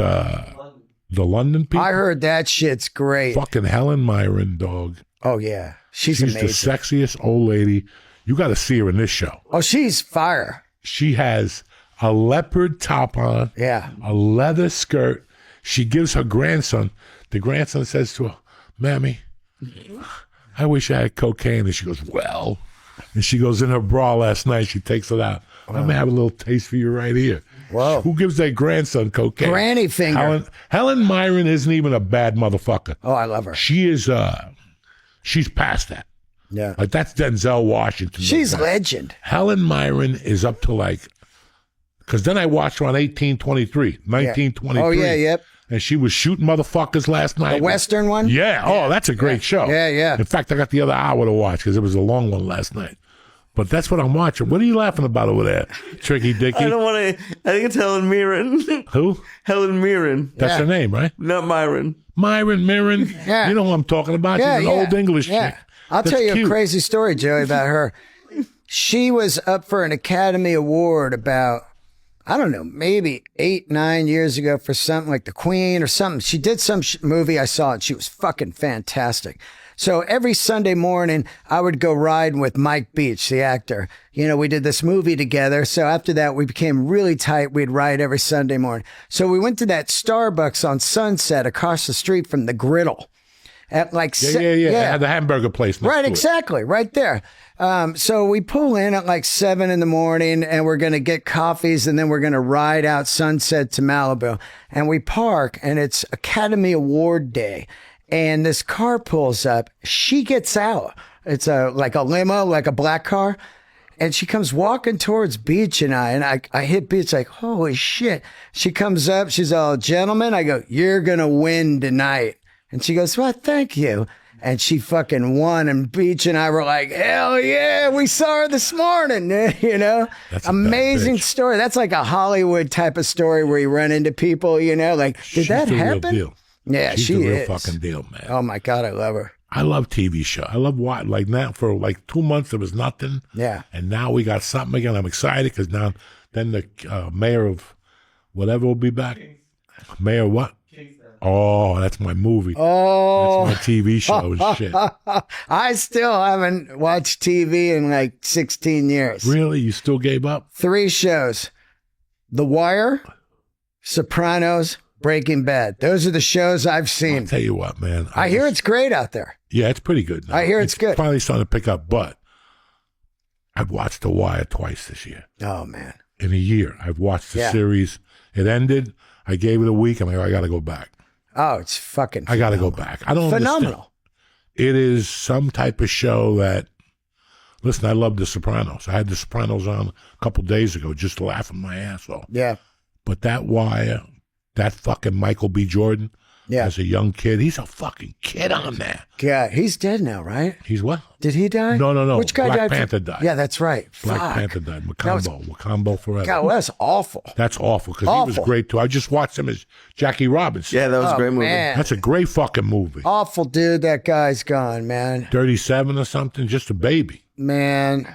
the London people. I heard that shit's great. Fucking Helen Mirren, dog. Oh yeah, she's She's amazing. the sexiest old lady. You got to see her in this show. Oh, she's fire. She has a leopard top on, Yeah. a leather skirt. She gives her grandson. The grandson says to her, Mammy, I wish I had cocaine. And she goes, well. And she goes in her bra last night. She takes it out. I'm going to have a little taste for you right here. Whoa. Who gives their grandson cocaine? Granny finger. Helen Mirren isn't even a bad motherfucker. Oh, I love her. She is, she's past that. Yeah. Like, that's Denzel Washington. She's legend. Helen Mirren is up to like, because then I watched her on 1923. Oh, yeah, yep. And she was shooting motherfuckers last night. The Western one? Yeah. Oh, that's a great show. Yeah, yeah. In fact, I got the other hour to watch because it was a long one last night. But that's what I'm watching. What are you laughing about over there, Tricky Dicky? I don't want to. I think it's Helen Mirren. Who? Helen Mirren. That's her name, right? Not Myron. Myron Mirren. Yeah. You know who I'm talking about? Yeah, She's an old English chick. I'll That's tell you cute. a crazy story, Joey, about her. She was up for an Academy Award about, I don't know, maybe 8-9 years ago for something like The Queen or something. She did some movie I saw, and she was fucking fantastic. So every Sunday morning, I would go riding with Mike Beach, the actor. You know, we did this movie together. So after that, we became really tight. We'd ride every Sunday morning. So we went to that Starbucks on Sunset across the street from the Griddle. At like Yeah. They had the hamburger place next right, to it. exactly, right there. So we pull in at like 7 in the morning, and we're going to get coffees, and then we're going to ride out Sunset to Malibu. And we park, and it's Academy Award Day. And this car pulls up. She gets out. It's like a limo, like a black car. And she comes walking towards Beach and I hit Beach like, holy shit. She comes up. She's all, gentlemen. I go, you're going to win tonight. And she goes, well, thank you. And she fucking won. And Beach and I were like, hell yeah, we saw her this morning. You know, That's a amazing bad bitch. story. That's like a Hollywood type of story where you run into people, you know, like, did She's that the real happen? deal. Yeah, She's she the real is. fucking deal, man. Oh my God, I love her. I love TV show. I love what, like now for like 2 months there was nothing. Yeah. And now we got something again. I'm excited because now then the mayor of whatever will be back. Mayor what? Oh, that's my movie. Oh, That's my TV show and shit. I still haven't watched TV in like 16 years. Really? You still gave up? 3 shows: The Wire, Sopranos, Breaking Bad. Those are the shows I've I'll seen. tell you what, man. I hear it's great out there. Yeah, it's pretty good now. I hear it's good. Finally starting to pick up, but I've watched The Wire twice this year. Oh man. In a year, I've watched the Yeah. series. It ended. I gave it a week. I'm like, I got to go back. Oh, it's fucking. I got to go back. I don't phenomenal. understand. It is some type of show that. Listen, I love The Sopranos. I had The Sopranos on a couple days ago, just laughing my ass off. Yeah. But that Wire, that fucking Michael B. Jordan, Yeah. as a young kid, he's a fucking kid on there. Yeah. He's dead now, right? He's what? Did he die? No. Which guy Black died? Panther died. Yeah, that's right. Black Fuck. Panther died. was- Macambo forever. God, well, that's awful. That's awful because he was Awful. great too. I just watched him as Jackie Robinson. Yeah, that was Oh, a great movie. man. That's a great fucking movie. Awful dude. That guy's gone, man. 37 or something, just a baby. Man,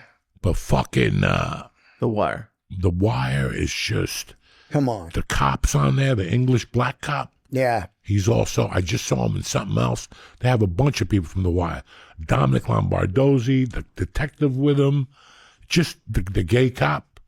But fucking The Wire. The Wire is just come on. the cops on there, the English black cop. Yeah. He's also, I just saw him in something else. They have a bunch of people from The Wire. Dominic Lombardozzi, the detective with him, just the gay cop.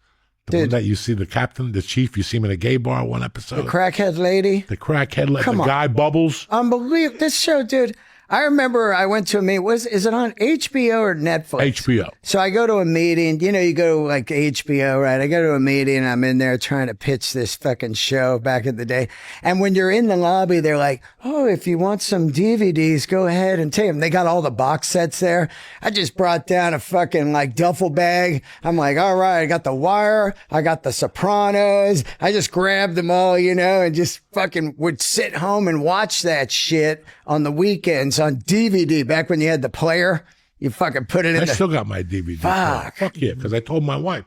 The one Dude. that you see, the captain, the chief, you see him in a gay bar one episode. The crackhead lady. The crackhead, the Come on. guy Bubbles. Unbelievable. This show, dude. I remember I went to a meeting. Is it on HBO or Netflix? HBO. So I go to a meeting. You know, you go to like HBO, right? I go to a meeting. I'm in there trying to pitch this fucking show back in the day. And when you're in the lobby, they're like, oh, if you want some DVDs, go ahead and take them. They got all the box sets there. I just brought down a fucking like duffel bag. I'm like, all right, I got The Wire. I got The Sopranos. I just grabbed them all, you know, and just fucking would sit home and watch that shit on the weekends on DVD. Back when you had the player, you fucking put it in I the... still got my DVD. Fuck. Fuck yeah, because I told my wife,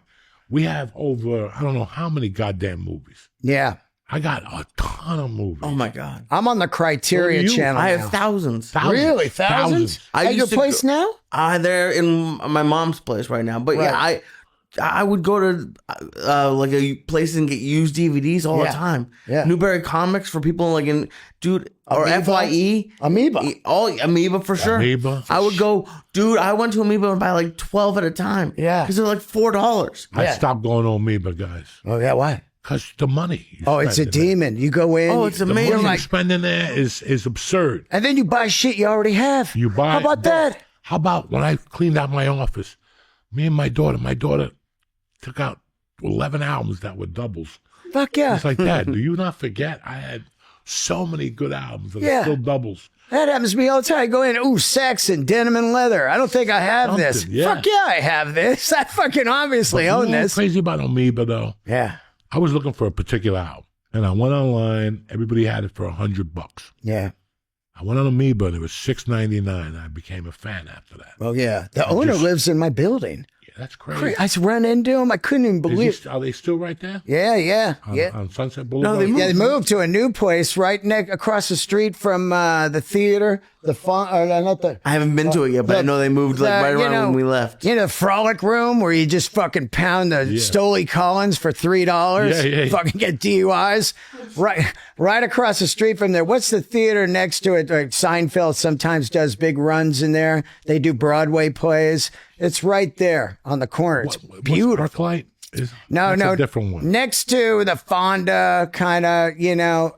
we have over, I don't know how many goddamn movies. Yeah. I got a ton of movies. Oh my God. I'm on the Criteria So you- channel I now. have thousands. Really? Thousands? I At your used to place now? They're in my mom's place right now. But yeah, I would go to like a place and get used DVDs all the Yeah. time. Yeah. Newberry Comics for people like in or Amoeba? FYE. Amoeba. All Amoeba for sure. Amoeba. I would go, dude. I went to Amoeba and buy like 12 at a time. Yeah. because they're like $4. I Yeah. stopped going on Amoeba, guys. Oh, yeah, why? Because the money. It's a demon. You go in. Oh, it's The amazing. money you like- spend in there is absurd. And then you buy shit you already have. You buy. How about that? How about when I cleaned out my office? Me and my daughter took out 11 albums that were doubles. Fuck yeah. It's like, Dad, do you not forget I had so many good albums that Yeah. are still doubles? That happens to me all the time. I go in, ooh, Saxon, denim and leather. I don't think I have this. Something, yeah. Fuck yeah, I have this. I fucking obviously You own know what's this. crazy about Amoeba, though? Yeah. I was looking for a particular album, and I went online. Everybody had it for $100. Yeah. I went on Amoeba, and it was $6.99. I became a fan after that. Well, yeah. The owner lives in my building. Yeah, that's crazy. I run into him. I couldn't even believe. Are they still right there? Yeah. On Sunset Boulevard? they moved. Yeah, they moved to a new place right across the street from the theater. I haven't been to it yet, but I know they moved right around when we left. You know, Frolic Room where you just fucking pound the Stoli Collins for $3. Yeah. Fucking get DUIs. Right across the street from there. What's the theater next to it? Like Seinfeld sometimes does big runs in there. They do Broadway plays. It's right there on the corner. It's beautiful. Arclight? No, That's a different one. Next to the Fonda, kind of,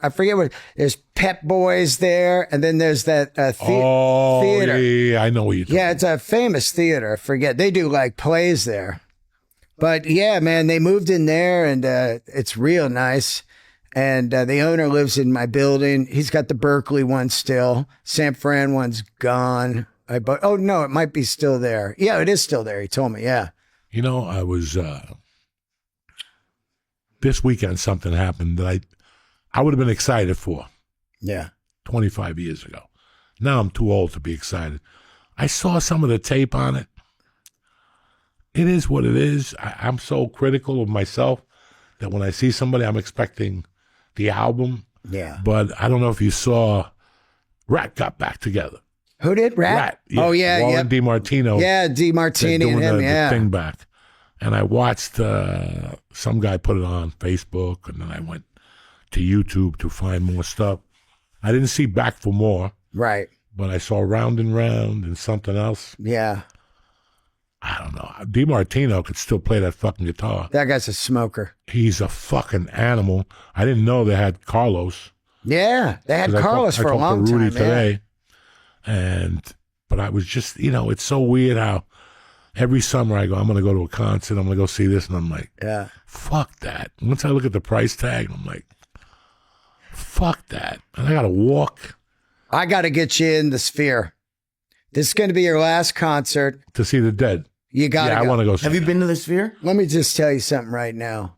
I forget what. There's Pep Boys there, and then there's that theater. Yeah, I know what you're talking Yeah, it's a famous theater. I forget. They do like plays there. But yeah, man, they moved in there, and it's real nice. And the owner lives in my building. He's got the Berkeley one still. San Fran one's gone. Oh no, it might be still there. Yeah, it is still there. He told me. Yeah. You know, I was this weekend something happened that I would have been excited for Yeah. 25 years ago. Now I'm too old to be excited. I saw some of the tape on it. It is what it is. I'm so critical of myself that when I see somebody, I'm expecting the album. Yeah. But I don't know if you saw Rat got back together. Who did? Rat? Yeah. Oh yeah, Warren DiMartino. Yeah, They're DiMartini doing and him. the thing back. And I watched some guy put it on Facebook, and then I went to YouTube to find more stuff. I didn't see Back for More, Right. but I saw Round and Round and something else. Yeah. I don't know. DiMartino could still play that fucking guitar. That guy's a smoker. He's a fucking animal. I didn't know they had Carlos. Yeah. They had 'Cause Carlos for a long I talked to Rudy time. today, but I was just, it's so weird how every summer I go, I'm going to go to a concert, I'm going to go see this, and I'm like, Yeah. fuck that. Once I look at the price tag, I'm like, fuck that. And I got to walk I got to get you in the Sphere. This is going to be your last concert. to see the Dead. You got to I go. want to go see Have you that. been to the Sphere? Let me just tell you something right now.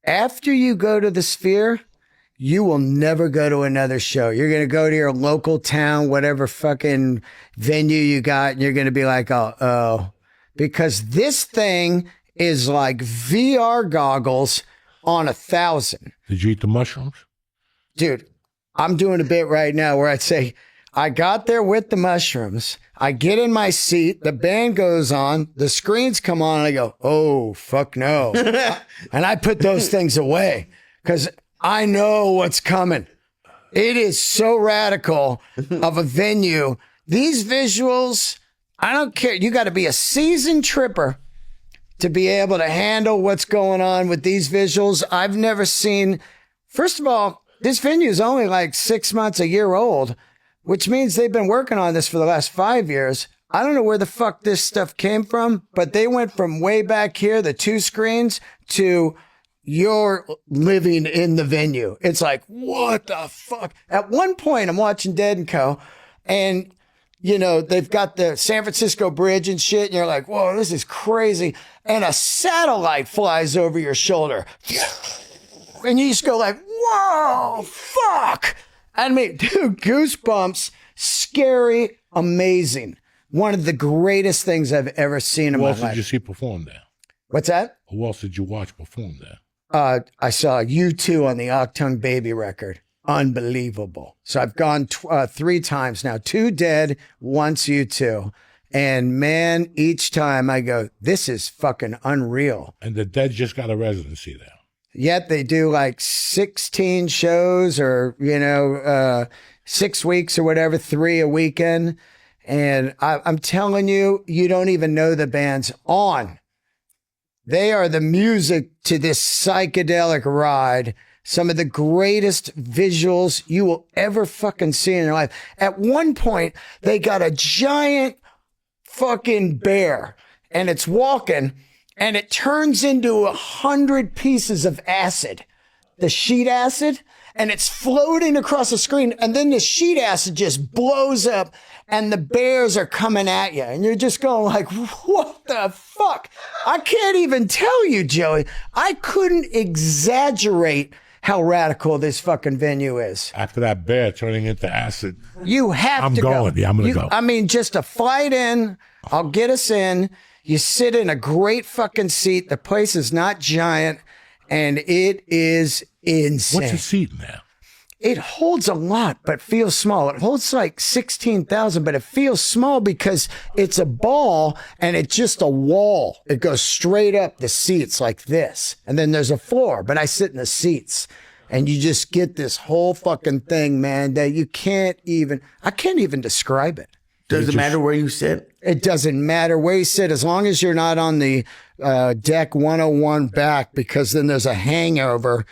After you go to the Sphere, you will never go to another show. You're going to go to your local town, whatever fucking venue you got, and you're going to be like, oh, because this thing is like VR goggles on 1,000. Did you eat the mushrooms? Dude, I'm doing a bit right now where I'd say, I got there with the mushrooms. I get in my seat. The band goes on. The screens come on. And I go, oh, fuck no. And I put those things away because I know what's coming. It is so radical of a venue. These visuals, I don't care. You got to be a seasoned tripper to be able to handle what's going on with these visuals. I've never seen, first of all, this venue is only like 6 months, a year old, which means they've been working on this for the last 5 years. I don't know where the fuck this stuff came from, but they went from way back here, the 2 screens, to you're living in the venue. It's like, what the fuck? At one point, I'm watching Dead & Co., and, they've got the San Francisco Bridge and shit, and you're like, whoa, this is crazy. And a satellite flies over your shoulder. And you just go like, whoa, fuck. I mean, dude, goosebumps, scary, amazing. One of the greatest things I've ever seen in Who my else did life. you see perform there? What's that? Who else did you watch perform there? I saw U2 on the Octung Baby record. Unbelievable. So I've gone 3 times now. 2 Dead, once U2. And man, each time I go, this is fucking unreal. And the Dead just got a residency there. Yet they do like 16 shows or, 6 weeks or whatever, 3 a weekend. And I'm telling you, you don't even know the band's on They are the music to this psychedelic ride. Some of the greatest visuals you will ever fucking see in your life. At one point, they got a giant fucking bear and it's walking and it turns into 100 pieces of acid, the sheet acid, and it's floating across the screen. And then the sheet acid just blows up and the bears are coming at you. And you're just going like, what the fuck? I can't even tell you, Joey. I couldn't exaggerate how radical this fucking venue is. After that bear turning into acid, You have I'm to going. go. Yeah, I'm gonna go. I mean, just a flight in, I'll get us in. You sit in a great fucking seat. The place is not giant and it is insane. what's the seat in there? It holds a lot, but feels small. It holds like 16,000, but it feels small because it's a ball and it's just a wall. It goes straight up the seats like this. And then there's a floor, but I sit in the seats and you just get this whole fucking thing, man, that I can't even describe it. Does it matter where you sit? It doesn't matter where you sit as long as you're not on the deck 101 back, because then there's a hangover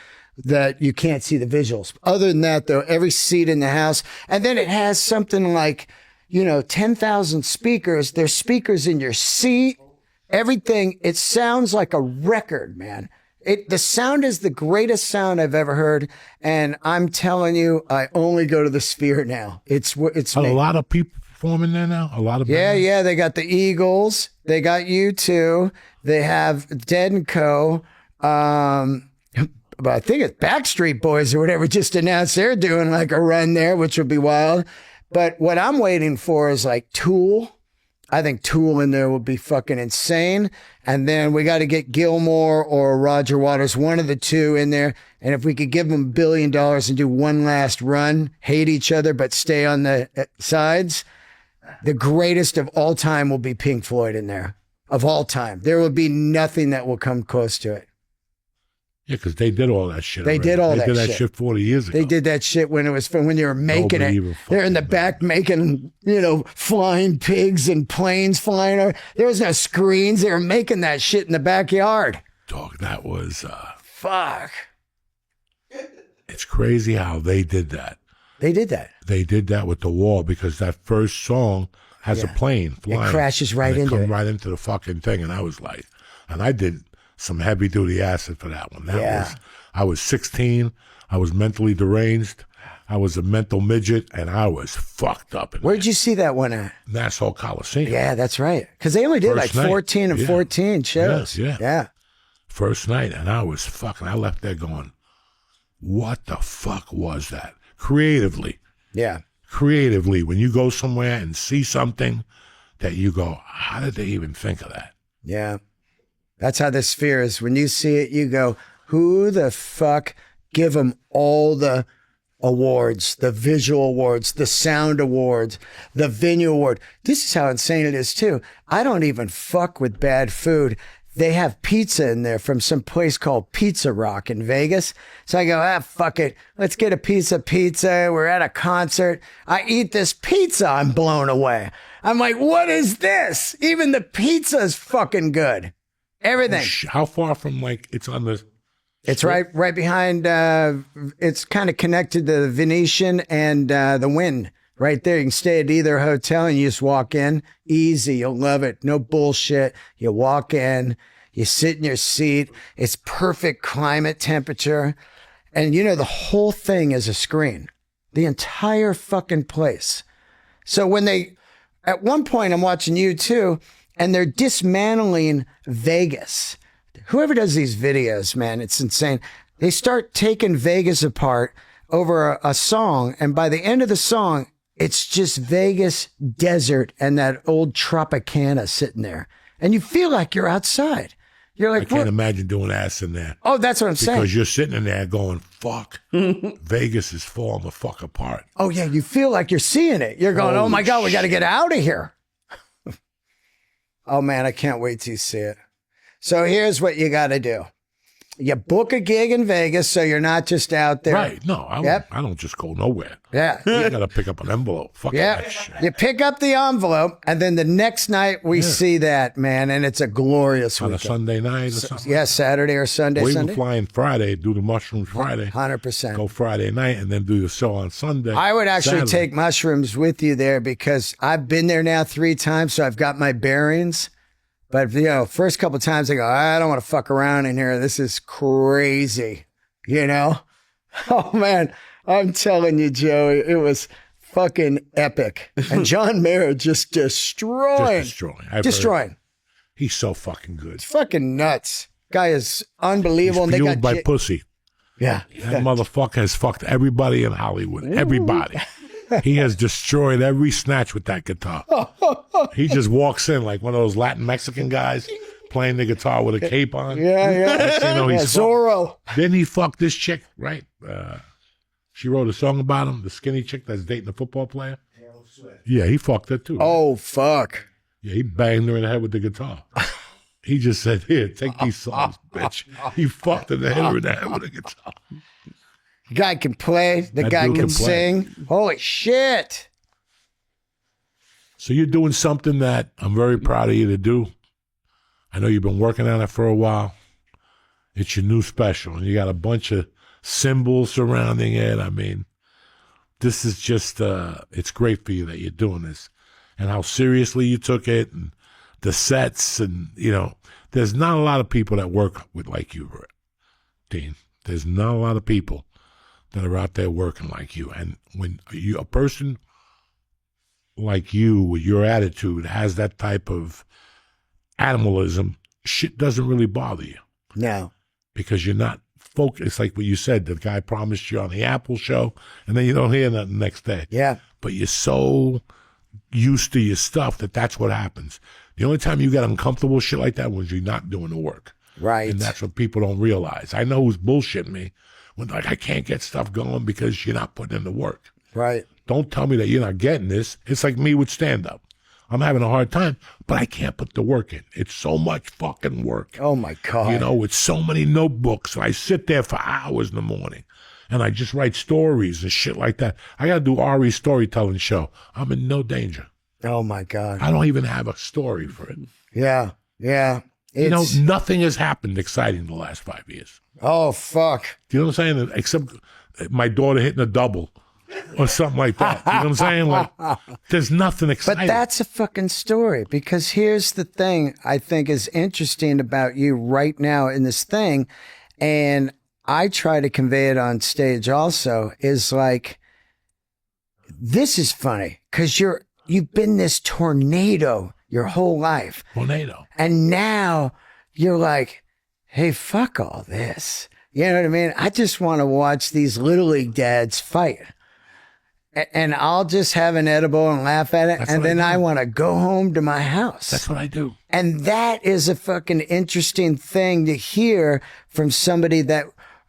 that you can't see the visuals. Other than that, though, every seat in the house, and then it has something like, 10,000 speakers. There's speakers in your seat, everything. It sounds like a record, man. The sound is the greatest sound I've ever heard. And I'm telling you, I only go to the Sphere now. It's A me. lot of people performing there now. A lot of bands? Yeah. They got the Eagles. They got U2. They have Dead & Co. But I think it's Backstreet Boys or whatever just announced they're doing like a run there, which would be wild. But what I'm waiting for is like Tool. I think Tool in there would be fucking insane. And then we got to get Gilmore or Roger Waters, one of the two in there. And if we could give them $1 billion and do one last run, hate each other, but stay on the sides, the greatest of all time will be Pink Floyd in there. Of all time. There will be nothing that will come close to it. Yeah, because they did all that shit. They already. did all They that did that shit. shit 40 years ago. They did that shit when you were making Nobody it. even They're in the fucking back making, flying pigs and planes flying over. There was no screens. They were making that shit in the backyard. Dog, that was. Fuck. It's crazy how they did that. They did that. They did that with The Wall because that first song has a plane flying. It crashes right into come it. right into the fucking thing, and I was like, and I did some heavy duty acid for that one. I was 16. I was mentally deranged. I was a mental midget, and I was fucked up. Where'd you see that one at? Nassau Coliseum. Yeah, that's right. Because they only did First like night. 14 and Yeah. 14 shows. Yes, yeah. Yeah. First night, and I was fucking. I left there going, what the fuck was that? Creatively, when you go somewhere and see something that you go, how did they even think of that? Yeah. That's how the Sphere is. When you see it, you go, who the fuck give them all the awards, the visual awards, the sound awards, the venue award. This is how insane it is too. I don't even fuck with bad food. They have pizza in there from some place called Pizza Rock in Vegas. So I go, fuck it. Let's get a piece of pizza. We're at a concert. I eat this pizza. I'm blown away. I'm like, what is this? Even the pizza is fucking good. Everything. How far from it's on the... It's right behind, it's kind of connected to the Venetian and the Wynn. Right there. You can stay at either hotel and you just walk in. Easy. You'll love it. No bullshit. You walk in, you sit in your seat. It's perfect climate temperature. And the whole thing is a screen. The entire fucking place. So at one point I'm watching U2 and they're dismantling Vegas. Whoever does these videos, man, it's insane. They start taking Vegas apart over a song. And by the end of the song, it's just Vegas desert and that old Tropicana sitting there. And you feel like you're outside. You're like, I can't imagine doing ass in there. Oh, that's what I'm saying. Because you're sitting in there going, fuck, Vegas is falling the fuck apart. Oh, yeah. You feel like you're seeing it. You're going, oh my God, we got to get out of here. Oh, man, I can't wait till you see it. So here's what you got to do. You book a gig in Vegas so you're not just out there. Right. No, I don't just go nowhere. Yeah. You got to pick up an envelope. Fuck Yeah. that shit. You pick up the envelope, and then the next night we see that, man, and it's a glorious On a weekend. Sunday night or something. Yeah, Saturday or Sunday. Or even Sunday. flying Friday, do the mushrooms Friday. 100%. Go Friday night and then do the show on Sunday. I would actually Saturday. take mushrooms with you there because I've been there now 3 times, so I've got my bearings. But, first couple of times I go, I don't want to fuck around in here. This is crazy, Oh, man, I'm telling you, Joey, it was fucking epic. And John Mayer just destroying. Destroying. He's so fucking good. It's fucking nuts. Guy is unbelievable. He's And fueled by pussy. Yeah. That motherfucker has fucked everybody in Hollywood. Everybody. He has destroyed every snatch with that guitar. He just walks in like one of those Latin Mexican guys playing the guitar with a cape on. Yeah. Next thing you know, he's Zorro. Then he fucked this chick, right? She wrote a song about him, the skinny chick that's dating the football player. Yeah, he fucked her too. Oh, fuck. Yeah, he banged her in the head with the guitar. He just said, here, take these songs, bitch. He fucked her in the head with the guitar. The guy can play. The That guy dude can can play. sing. Holy shit. So you're doing something that I'm very proud of you to do. I know you've been working on it for a while. It's your new special, and you got a bunch of symbols surrounding it. I mean, this is just, it's great for you that you're doing this and how seriously you took it and the sets and, there's not a lot of people that work with like you, Dean. There's not a lot of people that are out there working like you. And when a person like you with your attitude has that type of animalism, shit doesn't really bother you No. because you're not focused. It's like what you said, the guy promised you on the Apple show and then you don't hear nothing the next day. Yeah. But you're so used to your stuff that's what happens. The only time you get uncomfortable shit like that was you're not doing the work. Right. And that's what people don't realize. I know who's bullshitting me when like I can't get stuff going because you're not putting in the work. Right. Don't tell me that you're not getting this. It's like me with stand-up. I'm having a hard time, but I can't put the work in. It's so much fucking work. Oh, my God. It's so many notebooks. And I sit there for hours in the morning and I just write stories and shit like that. I got to do Ari's storytelling show. I'm in no danger. Oh, my God. I don't even have a story for it. Yeah. Yeah. It's, Nothing has happened exciting the last 5 years. oh, fuck. Do you know what I'm saying? Except my daughter hitting a double or something like that. You know what I'm saying? Like, there's nothing exciting. But that's a fucking story because here's the thing I think is interesting about you right now in this thing. And I try to convey it on stage also is like, this is funny because you've been this tornado your whole life. Tornado. And now you're like, hey, fuck all this. You know what I mean? I just want to watch these Little League dads fight. And I'll just have an edible and laugh at it. That's And what I then do. I want to go home to my house. That's what I do. And that is a fucking interesting thing to hear from somebody that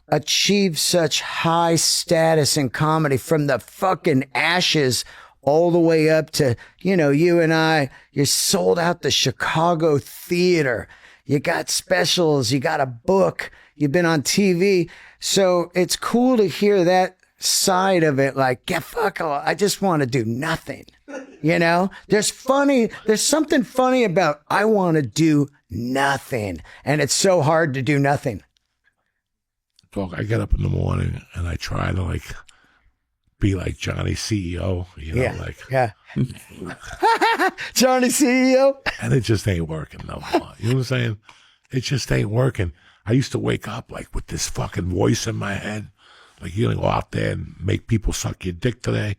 achieved such high status in comedy from the fucking ashes all the way up to, you and I, you're sold out the Chicago theater. You got specials, you got a book, you've been on TV. So it's cool to hear that side of it. Like, fuck all, I just want to do nothing. There's something funny about I want to do nothing. And it's so hard to do nothing. Dog, I get up in the morning and I try to be like Johnny CEO, Yeah. Johnny CEO. and it just ain't working no more. You know what I'm saying? It just ain't working. I used to wake up with this fucking voice in my head, you're gonna go out there and make people suck your dick today.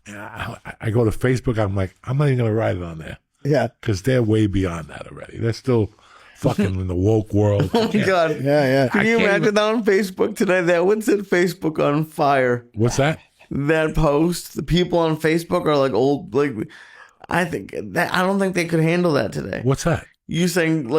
And I go to Facebook, I'm like, I'm not even gonna write it on there. Yeah. Because they're way beyond that already. They're still fucking in the woke world. Oh my God. Yeah. Can you imagine that on Facebook today? That would set Facebook on fire. What's that? That post, the people on Facebook are old, I don't think they could handle that today. What's that? You saying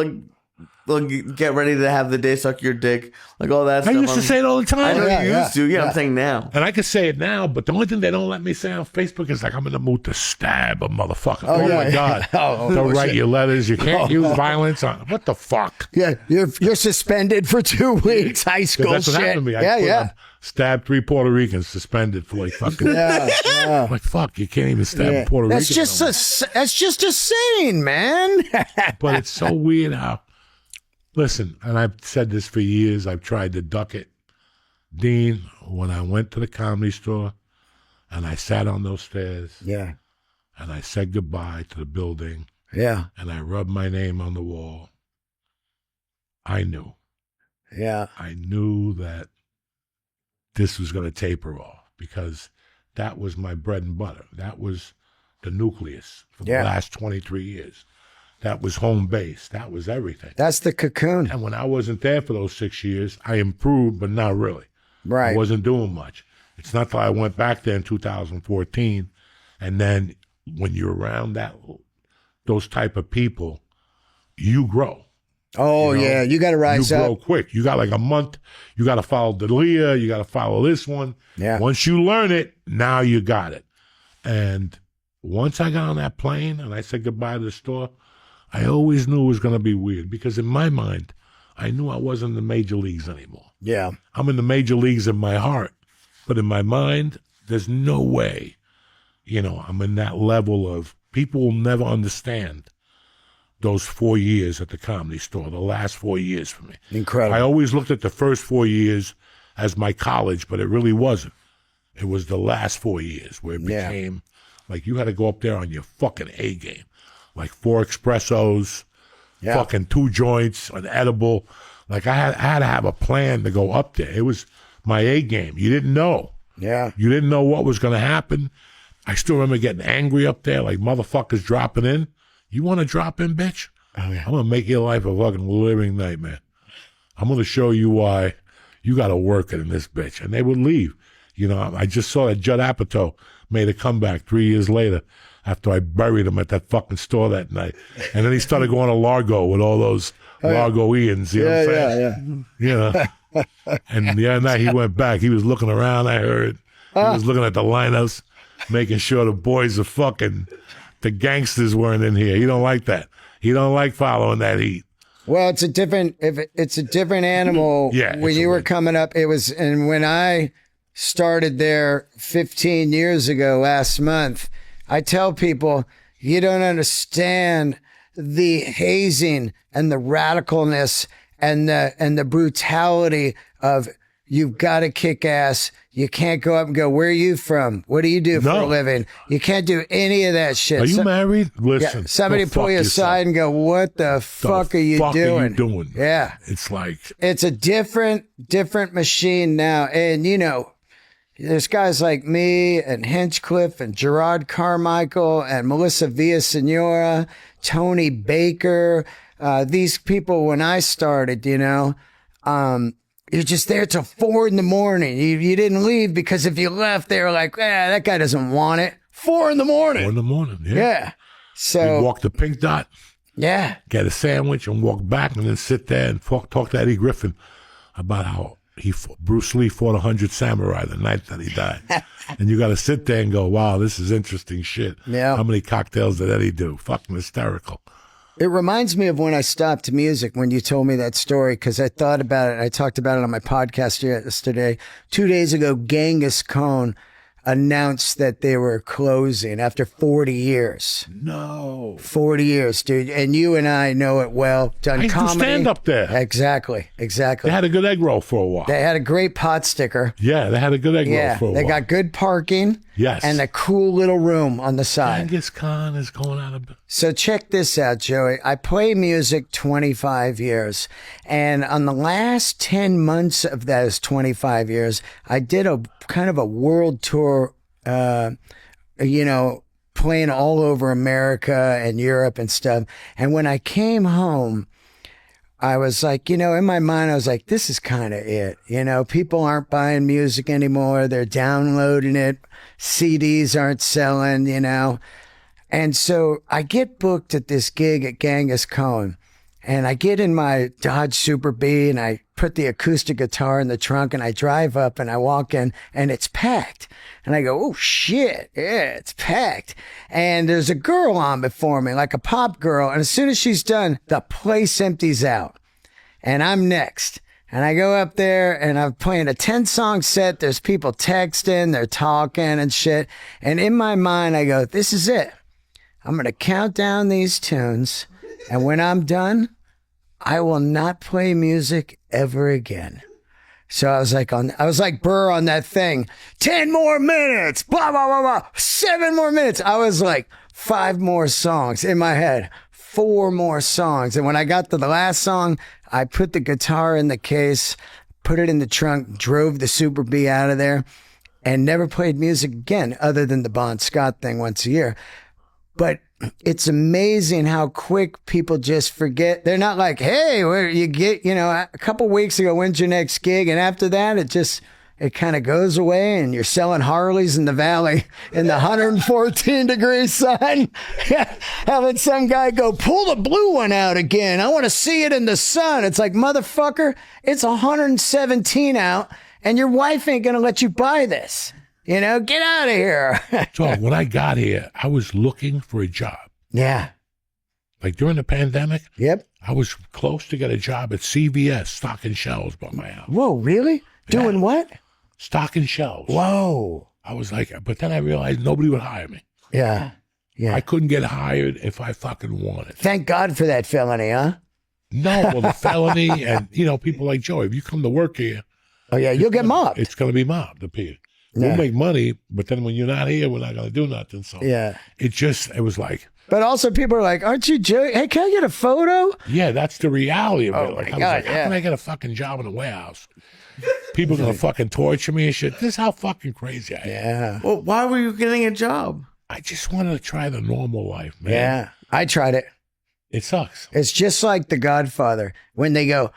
Look, get ready to have the day suck your dick, like all that I stuff. used to say it all the time. I know you Yeah, used to. Yeah, yeah. I'm saying now. And I can say it now, but the only thing they don't let me say on Facebook is like, I'm in the mood to stab a motherfucker. Oh, yeah, my yeah. God. Oh, Don't write shit. your letters. You can't use violence on. What the fuck? Yeah, you're suspended for 2 weeks. High 'Cause school that's what shit. happened to me. Yeah. Stabbed 3 Puerto Ricans, suspended for like fucking. Yeah, yeah. I'm like, fuck, you can't even stab a Puerto That's Rican. just a saying, man. But it's so weird how. Listen, and I've said this for years. I've tried to duck it. Dean, when I went to the Comedy Store and I sat on those stairs Yeah, and I said goodbye to the building yeah, and I rubbed my name on the wall, I knew. yeah, I knew that this was going to taper off because that was my bread and butter. That was the nucleus for the Yeah. last 23 years. That was home base. That was everything. that's the cocoon, And when I wasn't there for those 6 years, I improved, but not really. I right? wasn't doing much. It's not that I went back there in 2014, and then when you're around those type of people, you grow. Oh you know, yeah, you got to rise You grow up. quick. You got like a month. You got to follow Delia. You got to follow this one. Yeah. Once you learn it, now you got it. And once I got on that plane and I said goodbye to the store, I always knew it was going to be weird because in my mind, I knew I wasn't in the major leagues anymore. Yeah, I'm in the major leagues in my heart, but in my mind, there's no way, I'm in that level of people will never understand those 4 years at the Comedy Store, the last 4 years for me. incredible. I always looked at the first 4 years as my college, but it really wasn't. It was the last 4 years where it Yeah. became like you had to go up there on your fucking A game, like 4 espressos, Yeah. fucking 2 joints, an edible. Like I had to have a plan to go up there. It was my A game. You didn't know. Yeah, You didn't know what was going to happen. I still remember getting angry up there, like motherfuckers dropping in. You want to drop in, bitch? Oh, yeah. I'm going to make your life a fucking living nightmare. I'm going to show you why you got to work it in this bitch. And they would leave. I just saw that Judd Apatow made a comeback 3 years later after I buried him at that fucking store that night. And then he started going to Largo with all those Largoians. You know what I'm saying? And the other night he went back. He was looking around, I heard. He was looking at the lineups, making sure the boys are fucking, the gangsters weren't in here. He don't like that. He don't like following that heat. Well, it's a different animal. Yeah, When it's you a were weird- coming up, and when I started there 15 years ago last month, I tell people you don't understand the hazing and the radicalness and the brutality of you've got to kick ass. You can't go up and go, where are you from? What do you do for a No. living? You can't do any of that shit. Are you So- married? yeah, Listen. somebody go pull fuck you yourself. aside and go, what the fuck are you fuck doing? Are you doing? Yeah. It's like, It's a different machine now. And, there's guys like me and Hinchcliffe and Gerard Carmichael and Melissa Villasenora, Tony Baker. These people, when I started, you're just there till 4 a.m. You didn't leave because if you left, they were like, that guy doesn't want it. 4 a.m. 4 in the morning. Yeah. Yeah. You So, walk the Pink Dot, yeah. get a sandwich, and walk back, and then sit there and talk to Eddie Griffin about how Bruce Lee fought 100 samurai the night that he died. And you got to sit there and go, wow, this is interesting shit. Yeah. How many cocktails did Eddie do? Fucking hysterical. It reminds me of when I stopped music when you told me that story because I thought about it. I talked about it on my podcast yesterday. 2 days ago, Genghis Khan announced that they were closing after 40 years. No. 40 years, dude. And you and I know it well. Done I used to comedy. stand up there. Exactly. They Exactly. had a good egg roll for a while. They had a great pot sticker. Yeah, they had a good egg roll Yeah. for a They while. got good parking. Yes. And a cool little room on the side. Genghis Khan is going out of... So check this out, Joey. I play music 25 years. And on the last 10 months of those 25 years, I did a kind of a world tour, playing all over America and Europe and stuff. And when I came home, I was like, in my mind, I was like, this is kind of it. People aren't buying music anymore. They're downloading it. CDs aren't selling, And so I get booked at this gig at Genghis Khan. And I get in my Dodge Super B and I put the acoustic guitar in the trunk and I drive up and I walk in and it's packed. And I go, oh shit, yeah, it's packed. And there's a girl on before me, like a pop girl. And as soon as she's done, the place empties out. And I'm next. And I go up there and I'm playing a 10-song set. There's people texting, they're talking and shit. And in my mind, I go, this is it. I'm going to count down these tunes. And when I'm done, I will not play music ever again. So I was like Burr on that thing. 10 more minutes, blah, blah, blah, blah. 7 more minutes. I was like 5 more songs in my head, 4 more songs. And when I got to the last song, I put the guitar in the case, put it in the trunk, drove the Super B out of there, and never played music again other than the Bon Scott thing once a year. But it's amazing how quick people just forget. They're not like, hey, where you get, a couple weeks ago, when's your next gig? And after that, it kind of goes away and you're selling Harleys in the valley in the 114 degree sun. Having some guy go, pull the blue one out again. I want to see it in the sun. It's like, motherfucker, it's 117 out and your wife ain't going to let you buy this. Get out of here. So when I got here, I was looking for a job. Yeah. Like during the pandemic, Yep. I was close to get a job at CVS, stocking shelves by my house. Whoa, really? Doing what? Stocking shelves. Whoa. I was like, but then I realized nobody would hire me. Yeah. Yeah. I couldn't get hired if I fucking wanted. Thank God for that felony, huh? No, well, the felony and, people like Joe, if you come to work here. Oh, yeah, you'll get mobbed. It's going to be mobbed, the Peter. Yeah. We'll make money, but then when you're not here, we're not going to do nothing. So Yeah. it was like. But also people are like, aren't you Joe? Hey, can I get a photo? Yeah, that's the reality of it. Oh, Like, my I was God, like, how yeah. can I get a fucking job in a warehouse? People going to fucking torture me and shit. This is how fucking crazy I am. Yeah. Well, why were you getting a job? I just wanted to try the normal life, man. Yeah. I tried it. It sucks. It's just like The Godfather when they go,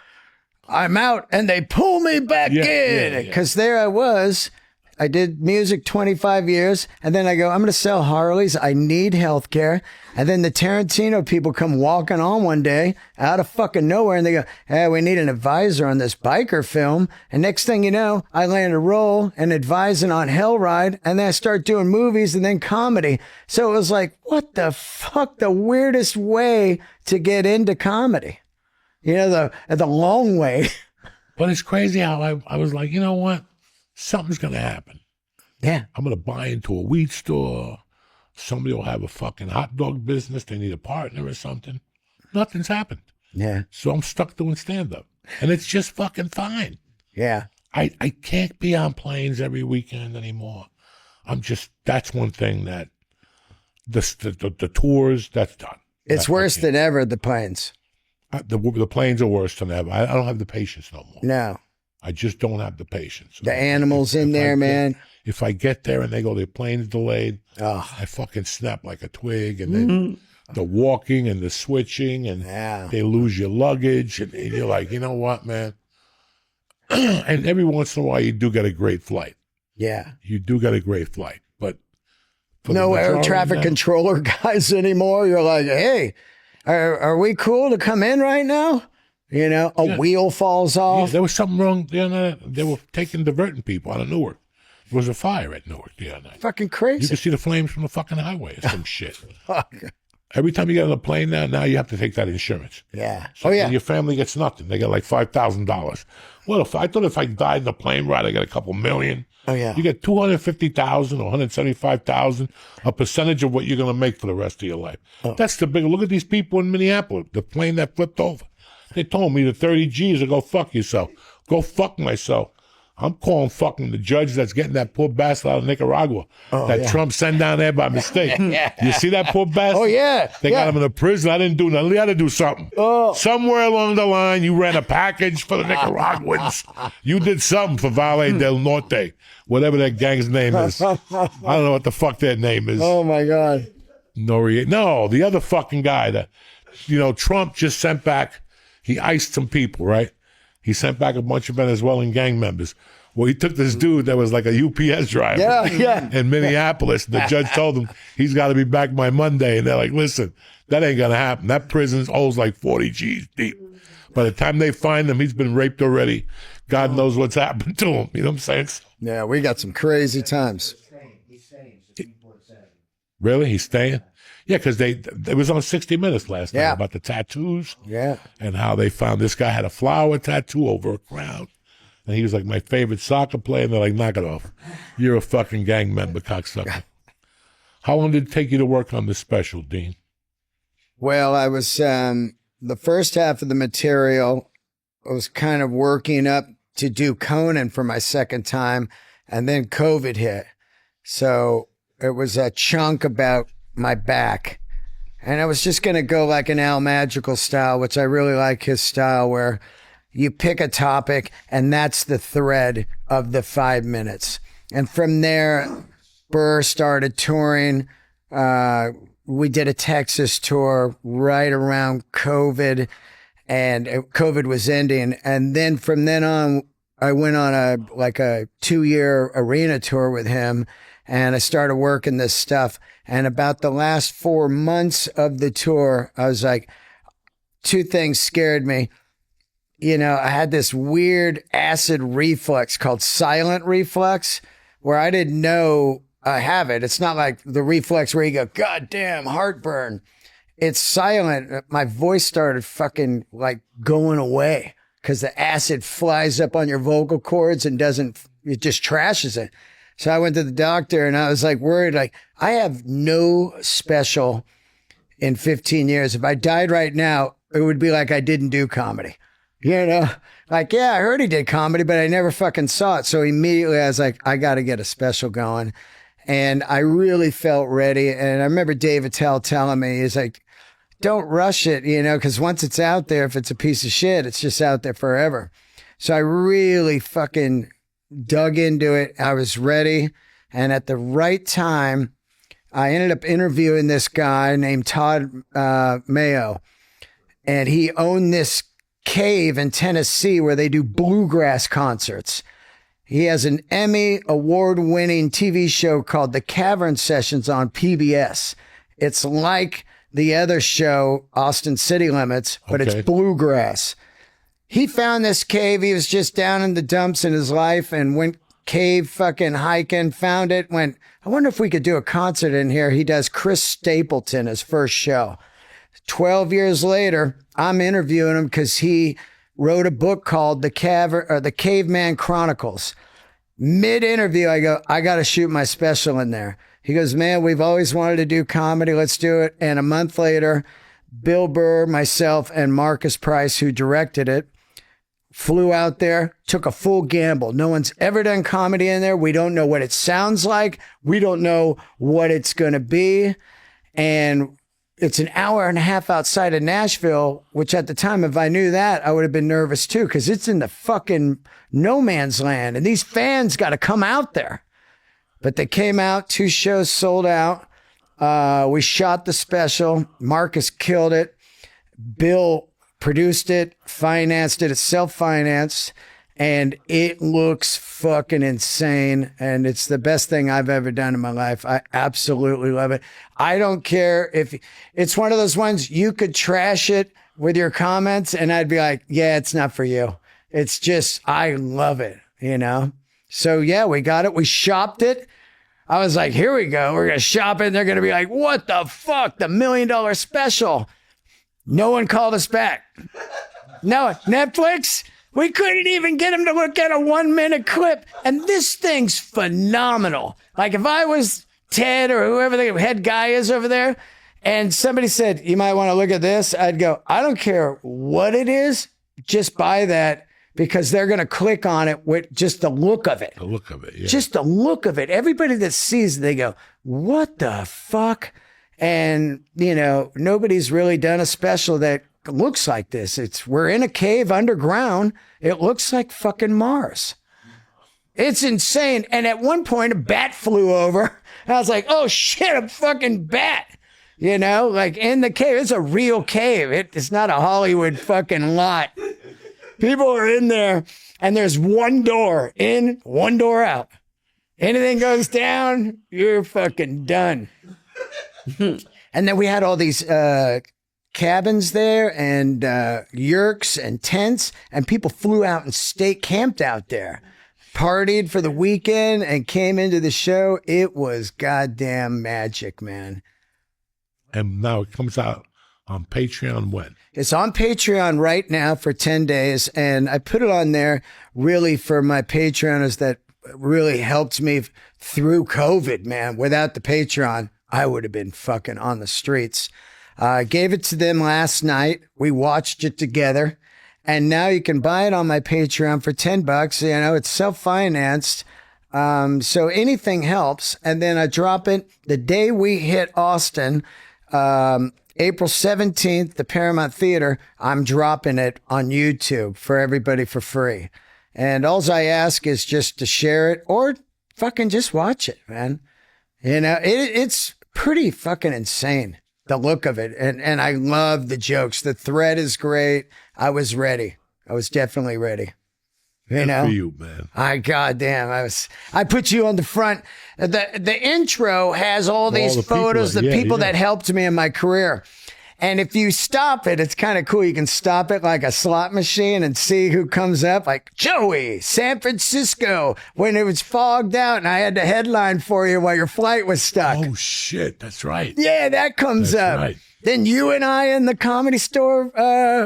I'm out and they pull me back in. Because there I was. I did music 25 years, and then I go, I'm going to sell Harleys. I need health care. And then the Tarantino people come walking on one day out of fucking nowhere, and they go, hey, we need an advisor on this biker film. And next thing you know, I land a role and advising on Hell Ride, and then I start doing movies and then comedy. So it was like, what the fuck, the weirdest way to get into comedy. The long way. But it's crazy how I was like, you know what? Something's going to happen. Yeah. I'm going to buy into a weed store. Somebody will have a fucking hot dog business. They need a partner or something. Nothing's happened. Yeah. So I'm stuck doing stand-up. And it's just fucking fine. Yeah. I can't be on planes every weekend anymore. That's one thing that the tours, that's done. It's worse than ever, the planes. The planes are worse than ever. I don't have the patience no more. No. I just don't have the patience. The animals in there, man. If I get there and they go, the plane's delayed, Oh. I fucking snap like a twig. And then the walking and the switching, and they lose your luggage. And you're like, you know what, man? And every once in a while, you do get a great flight. Yeah. You do get a great flight. But no air traffic controller guys anymore. You're like, hey, are we cool to come in right now? A wheel falls Yeah, off. there was something wrong the other night. They were diverting people out of Newark. There was a fire at Newark the other night. Fucking You crazy. could see the flames from the fucking highway or some shit. Every time you get on a plane now you have to take that insurance. Yeah. So Oh, yeah. and your family gets nothing. They get like $5,000. Well, I thought if I died in a plane ride, I get a couple million. Oh, yeah. You get $250,000 or $175,000, a percentage of what you're going to make for the rest of your life. Oh. That's the big. Look at these people in Minneapolis. The plane that flipped over. They told me the 30 G's to go fuck yourself. Go fuck myself. I'm calling fucking the judge that's getting that poor bastard out of Nicaragua that Trump sent down there by mistake. You see that poor bastard? Oh, yeah. They got him in a prison. I didn't do nothing. They had to do something. Oh. Somewhere along the line, you ran a package for the Nicaraguans. You did something for Valle del Norte, whatever that gang's name is. I don't know what the fuck their name is. Oh, my God. No, the other fucking guy that, Trump just sent back, he iced some people, right? He sent back a bunch of Venezuelan gang members. Well, he took this dude that was like a UPS driver in Minneapolis. And the judge told him he's got to be back by Monday. And they're like, listen, that ain't going to happen. That prison owes like 40 G's deep. By the time they find him, he's been raped already. God knows what's happened to him. You know what I'm saying? Yeah, we got some crazy times. Really? He's staying? Yeah, because it was on 60 Minutes last night about the tattoos. Yeah. And how they found this guy had a flower tattoo over a crown. And he was like my favorite soccer player. And they're like, knock it off. You're a fucking gang member, cocksucker. How long did it take you to work on this special, Dean? Well, I was, the first half of the material, I was kind of working up to do Conan for my second time. And then COVID hit. So it was a chunk about my back. And I was just going to go like an Al Magical style, which I really like his style, where you pick a topic and that's the thread of the 5 minutes. And from there, Burr started touring. We did a Texas tour right around COVID, and COVID was ending. And then from then on, I went on a 2-year arena tour with him, and I started working this stuff. And about the last 4 months of the tour, I was like, two things scared me. You know, I had this weird acid reflux called silent reflux, where I didn't know I have it. It's not like the reflex where you go, God damn, heartburn. It's silent. My voice started fucking like going away because the acid flies up on your vocal cords and it just trashes it. So I went to the doctor and I was like worried, like I have no special in 15 years. If I died right now, it would be like I didn't do comedy. You know, like, yeah, I heard he did comedy, but I never fucking saw it. So immediately I was like, I got to get a special going. And I really felt ready. And I remember Dave Attell telling me, he's like, don't rush it, you know, because once it's out there, if it's a piece of shit, it's just out there forever. So I really fucking dug into it. I was ready. And at the right time, I ended up interviewing this guy named Todd Mayo. And he owned this cave in Tennessee where they do bluegrass concerts. He has an Emmy award-winning TV show called The Cavern Sessions on PBS. It's like the other show, Austin City Limits, but it's bluegrass. He found this cave. He was just down in the dumps in his life and went cave fucking hiking, found it, went, I wonder if we could do a concert in here. He does Chris Stapleton, his first show. 12 years later, I'm interviewing him because he wrote a book called The Caveman Chronicles. Mid-interview, I go, I got to shoot my special in there. He goes, man, we've always wanted to do comedy. Let's do it. And a month later, Bill Burr, myself, and Marcus Price, who directed it, flew out there, took a full gamble. No one's ever done comedy in there. We don't know what it sounds like. We don't know what it's going to be. And it's an hour and a half outside of Nashville, which at the time, if I knew that, I would have been nervous too, because it's in the fucking no man's land. And these fans got to come out there. But they came out, 2 shows sold out. We shot the special. Marcus killed it. Bill produced it, financed it. It's self-financed. And it looks fucking insane. And it's the best thing I've ever done in my life. I absolutely love it. I don't care if it's one of those ones you could trash it with your comments and I'd be like, yeah, it's not for you. It's just, I love it, you know? So yeah, we got it. We shopped it. I was like, here we go. We're going to shop it. And they're going to be like, what the fuck? The $1 million special. No one called us back. No, Netflix. We couldn't even get him to look at a 1-minute clip. And this thing's phenomenal. Like if I was Ted or whoever the head guy is over there, and somebody said, you might want to look at this, I'd go, I don't care what it is, just buy that because they're going to click on it with just the look of it. The look of it, yeah. Just the look of it. Everybody that sees it, they go, what the fuck? And, you know, nobody's really done a special that looks like this. We're in a cave underground. It looks like fucking Mars. It's insane. And at one point, a bat flew over. I was like, oh shit, a fucking bat. You know, like in the cave. It's a real cave. It's not a Hollywood fucking lot. People are in there, and there's one door in, one door out. Anything goes down, you're fucking done. And then we had all these cabins there and yurks and tents, and people flew out and camped out there, partied for the weekend, and came into the show. It was goddamn magic, man. And now it comes out on Patreon when? It's on Patreon right now for 10 days, and I put it on there really for my Patreoners that really helped me through COVID, man. Without the Patreon, I would have been fucking on the streets. I gave it to them last night. We watched it together, and now you can buy it on my Patreon for $10. You know, it's self-financed. So anything helps. And then I drop it the day we hit Austin, April 17th, the Paramount Theater. I'm dropping it on YouTube for everybody for free. And all I ask is just to share it or fucking just watch it, man. You know, it's pretty fucking insane, the look of it. And I love the jokes. The thread is great. I was ready. I was definitely ready. You know, for you, man. Goddamn, I put you on the front. The intro has all these photos, the people that helped me in my career. And if you stop it, it's kind of cool. You can stop it like a slot machine and see who comes up. Like Joey, San Francisco, when it was fogged out and I had the headline for you while your flight was stuck. Oh, shit. That's right. Yeah, that comes up. Right. Then you and I in the Comedy Store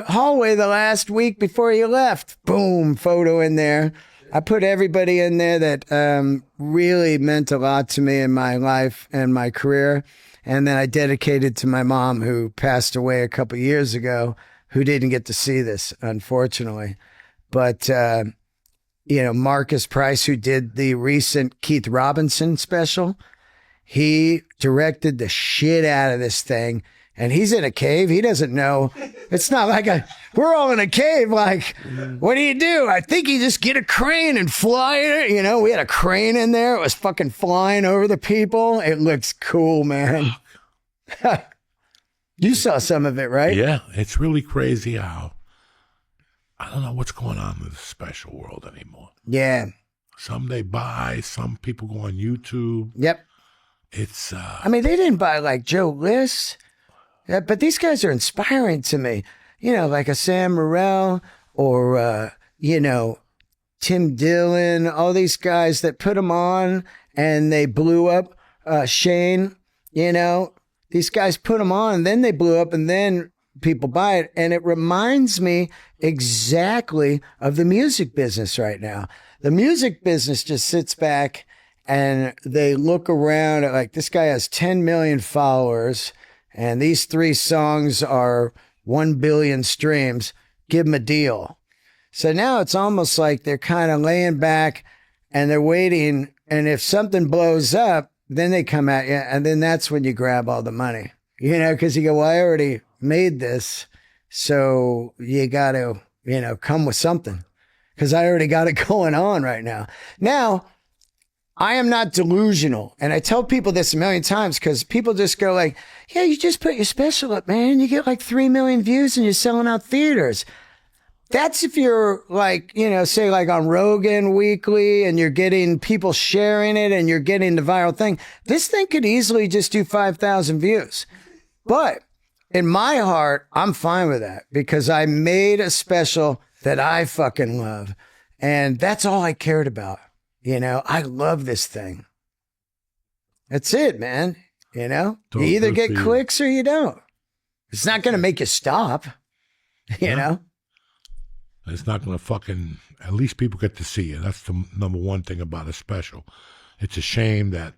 hallway the last week before you left. Boom, photo in there. I put everybody in there that really meant a lot to me in my life and my career. And then I dedicated to my mom, who passed away a couple years ago, who didn't get to see this, unfortunately. But, you know, Marcus Price, who did the recent Keith Robinson special, he directed the shit out of this thing. And he's in a cave. He doesn't know. It's not like we're all in a cave. Like, what do? I think you just get a crane and fly it. You know, we had a crane in there. It was fucking flying over the people. It looks cool, man. You saw some of it, right? Yeah, it's really crazy how, I don't know what's going on in the special world anymore. Yeah. Some they buy, some people go on YouTube. Yep. It's, I mean, they didn't buy like Joe List. Yeah, but these guys are inspiring to me. You know, like a Sam Morril or, you know, Tim Dillon, all these guys that put them on and they blew up. Shane, you know, these guys put them on and then they blew up and then people buy it. And it reminds me exactly of the music business right now. The music business just sits back and they look around at like, this guy has 10 million followers. And these 3 songs are 1 billion streams. Give them a deal. So now it's almost like they're kind of laying back and they're waiting. And if something blows up, then they come at you. And then that's when you grab all the money, you know, because you go, well, I already made this. So you got to, you know, come with something because I already got it going on right now. Now, I am not delusional. And I tell people this a million times because people just go like, yeah, you just put your special up, man. You get like 3 million views and you're selling out theaters. That's if you're like, you know, say like on Rogan weekly and you're getting people sharing it and you're getting the viral thing. This thing could easily just do 5,000 views. But in my heart, I'm fine with that because I made a special that I fucking love. And that's all I cared about. You know, I love this thing. That's it, man. You know, you either get clicks or you don't. It's not going to make you stop, you know? It's not going to fucking, at least people get to see you. That's the number one thing about a special. It's a shame that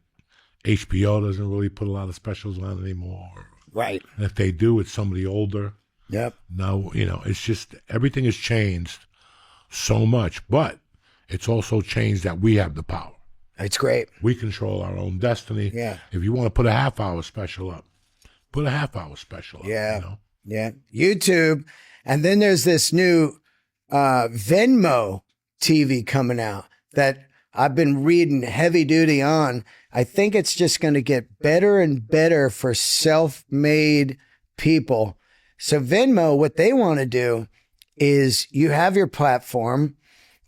HBO doesn't really put a lot of specials on anymore. Right. And if they do, it's somebody older. Yep. Now, you know, it's just, everything has changed so much, but it's also changed that we have the power. It's great. We control our own destiny. Yeah. If you want to put a half-hour special up, put a half-hour special up. Yeah. You know? Yeah. YouTube. And then there's this new Venmo TV coming out that I've been reading heavy duty on. I think it's just going to get better and better for self-made people. So Venmo, what they want to do is you have your platform.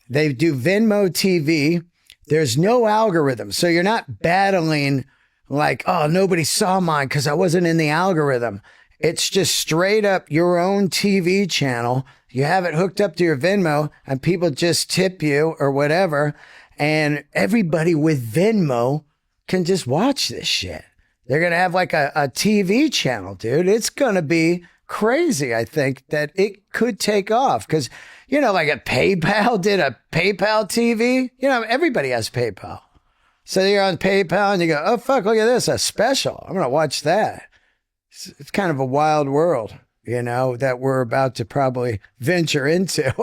They do Venmo TV. There's no algorithm. So you're not battling like, oh, nobody saw mine because I wasn't in the algorithm. It's just straight up your own TV channel. You have it hooked up to your Venmo and people just tip you or whatever. And everybody with Venmo can just watch this shit. They're going to have like a TV channel, dude. It's going to be crazy. I think that it could take off because, you know, like a PayPal did a PayPal TV. You know, everybody has PayPal. So you're on PayPal and you go, oh, fuck, look at this, a special. I'm going to watch that. It's kind of a wild world, you know, that we're about to probably venture into.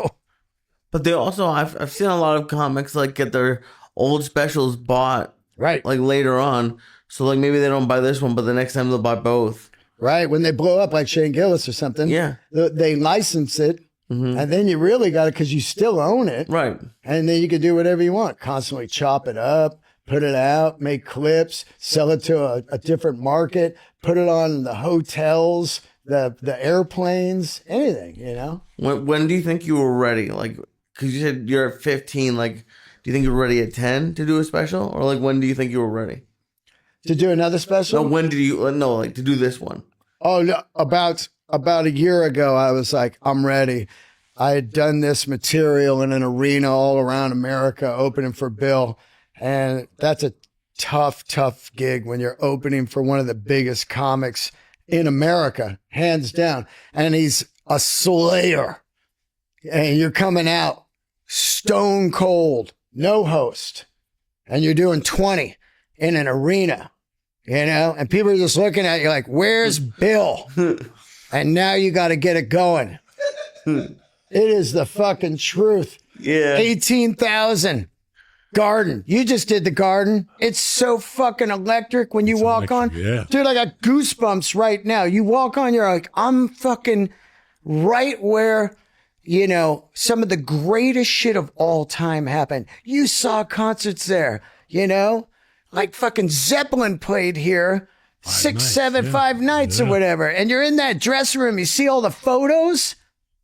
But they also, I've seen a lot of comics like get their old specials bought, Right. like later on. So like maybe they don't buy this one, but the next time they'll buy both. Right. When they blow up like Shane Gillis or something. Yeah. They license it. Mm-hmm. And then you really got it because you still own it. Right. And then you can do whatever you want. Constantly chop it up, put it out, make clips, sell it to a different market, put it on the hotels, the airplanes, anything, you know? When do you think you were ready? Like, because you said you're at 15. Like, do you think you were ready at 10 to do a special? Or like, when do you think you were ready? To do another special? No, when did you, no, like to do this one? Oh, no, about a year ago, I was like, I'm ready. I had done this material in an arena all around America, opening for Bill. And that's a tough gig when you're opening for one of the biggest comics in America, hands down. And he's a slayer. And you're coming out stone cold, no host. And you're doing 20 in an arena, you know? And people are just looking at you like, where's Bill? And now you got to get it going. It is the fucking truth. Yeah. 18,000. Garden. You just did the Garden. It's so fucking electric when you walk on. Yeah. Dude, I got goosebumps right now. You walk on, you're like, I'm fucking right where, you know, some of the greatest shit of all time happened. You saw concerts there, you know? Like fucking Zeppelin played here 5 nights or whatever. And you're in that dressing room, you see all the photos,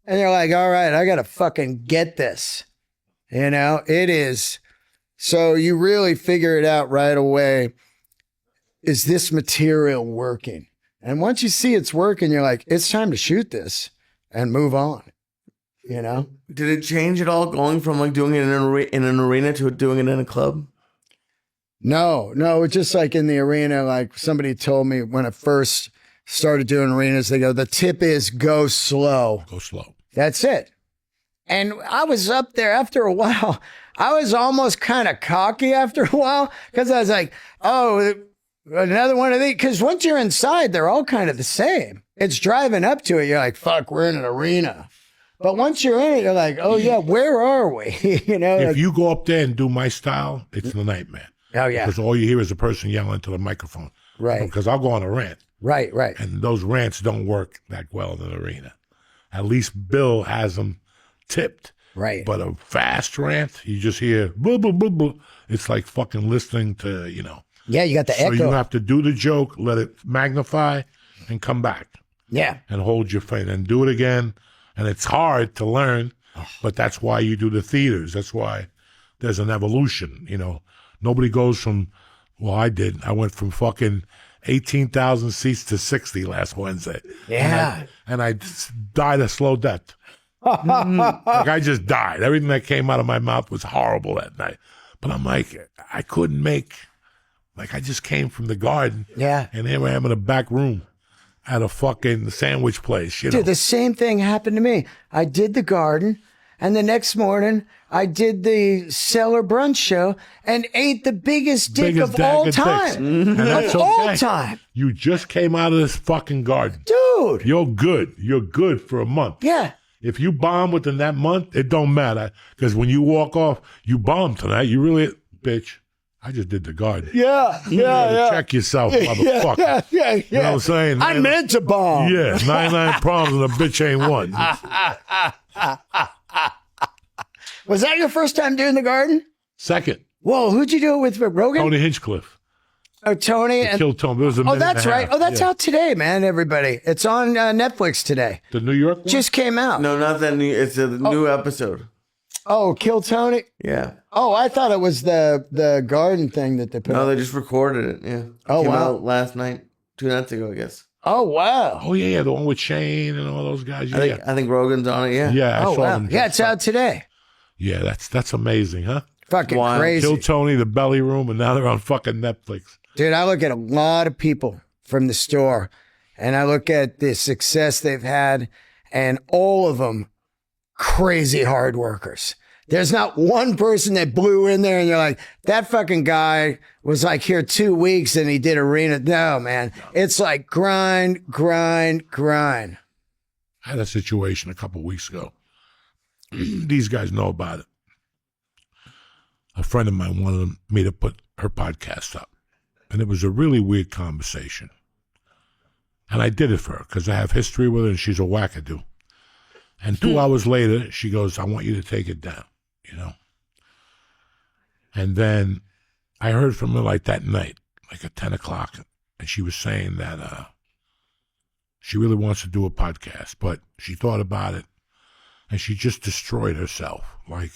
and you're like, all right, I gotta fucking get this. You know, it is. So you really figure it out right away. Is this material working? And once you see it's working, you're like, it's time to shoot this and move on. You know? Did it change at all going from like doing it in an arena to doing it in a club? No, it's just like in the arena, like somebody told me when I first started doing arenas, they go, the tip is go slow. Go slow. That's it. And I was up there after a while. I was almost kind of cocky after a while because I was like, oh, another one of these. Because once you're inside, they're all kind of the same. It's driving up to it. You're like, fuck, we're in an arena. But once you're in it, you're like, oh, yeah, where are we? You know, If like, you go up there and do my style, it's the nightmare. oh, yeah. Because all you hear is a person yelling into the microphone. Right. Because I'll go on a rant. Right. And those rants don't work that well in an arena. At least Bill has them tipped. Right. But a fast rant, you just hear blah, blah, blah, blah. It's like fucking listening to, you know. Yeah, you got the So echo. you have to do the joke, let it magnify, and come back. Yeah. And hold your face and do it again. And it's hard to learn, but that's why you do the theaters. That's why there's an evolution, you know. Nobody goes from, well, I did. I went from fucking 18,000 seats to 60 last Wednesday. Yeah. And I died a slow death. Like I just died. Everything that came out of my mouth was horrible that night. But I'm like, I couldn't make, like I just came from the Garden. Yeah. And here I am in a back room at a fucking sandwich place, you know. Dude, the same thing happened to me. I did the Garden, and the next morning I did the Cellar Brunch show and ate the biggest dick Biggest of bag all of time. dicks. And that's Of all okay. time. You just came out of this fucking Garden. Dude. You're good. You're good for a month. Yeah. If you bomb within that month, it don't matter. Because when you walk off, you bombed tonight. You really, bitch, I just did the Garden. Yeah. You gotta check yourself, motherfucker. Yeah. You know what I'm saying? I meant to bomb. Yeah, 99 problems and a bitch ain't one. Was that your first time doing the Garden? Second, Whoa, who'd you do it with, Rogan? Tony Hinchcliffe. Oh, Tony. Kill Tony. It was a minute that's and a right. half. Oh, that's Yeah. out today, man, everybody. It's on Netflix today. The New York one? Just came out. No, not that new. It's a new episode. Oh, Kill Tony? Yeah. Oh, I thought it was the garden thing that they put No, out. they just recorded it. Yeah. Oh, Came wow. out last night, 2 nights ago, I guess. Oh, wow. Oh, yeah, the one with Shane and all those guys. Yeah, I think Rogan's on it. Yeah. yeah, I Oh, saw wow. them. Yeah, it's out today. Yeah, that's amazing, huh? Fucking Wild. crazy. Kill Tony, The Belly Room, and now they're on fucking Netflix. Dude, I look at a lot of people from the store and I look at the success they've had, and all of them crazy hard workers. There's not one person that blew in there and you're like, that fucking guy was like here 2 weeks and he did arena. No, man. It's like grind, grind, grind. I had a situation a couple weeks ago. These guys know about it. A friend of mine wanted me to put her podcast up. And it was a really weird conversation. And I did it for her because I have history with her and she's a wackadoo. And 2 hours later, she goes, I want you to take it down, you know? And then I heard from her like that night, like at 10 o'clock. And she was saying that she really wants to do a podcast, but she thought about it and she just destroyed herself. Like,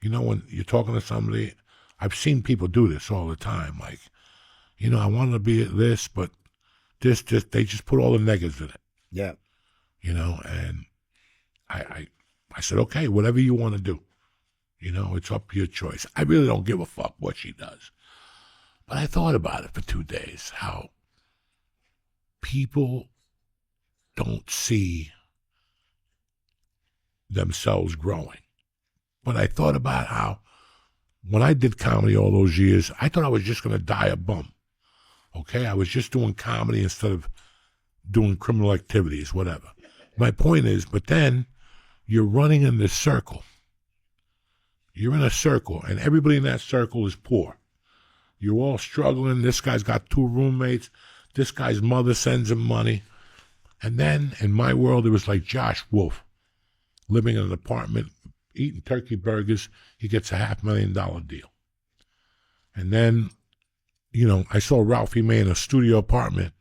you know, when you're talking to somebody, I've seen people do this all the time. Like, you know, I want to be this, but this, they just put all the negatives in it, Yeah. you know, and I said, okay, whatever you want to do, you know, it's up to your choice. I really don't give a fuck what she does. But I thought about it for 2 days, how people don't see themselves growing. But I thought about how when I did comedy all those years, I thought I was just going to die a bum. Okay? I was just doing comedy instead of doing criminal activities, whatever. My point is, but then you're running in this circle. You're in a circle, and everybody in that circle is poor. You're all struggling. This guy's got 2 roommates. This guy's mother sends him money. And then, in my world, it was like Josh Wolf, living in an apartment, eating turkey burgers. He gets a $500,000 deal. And then, you know, I saw Ralphie May in a studio apartment,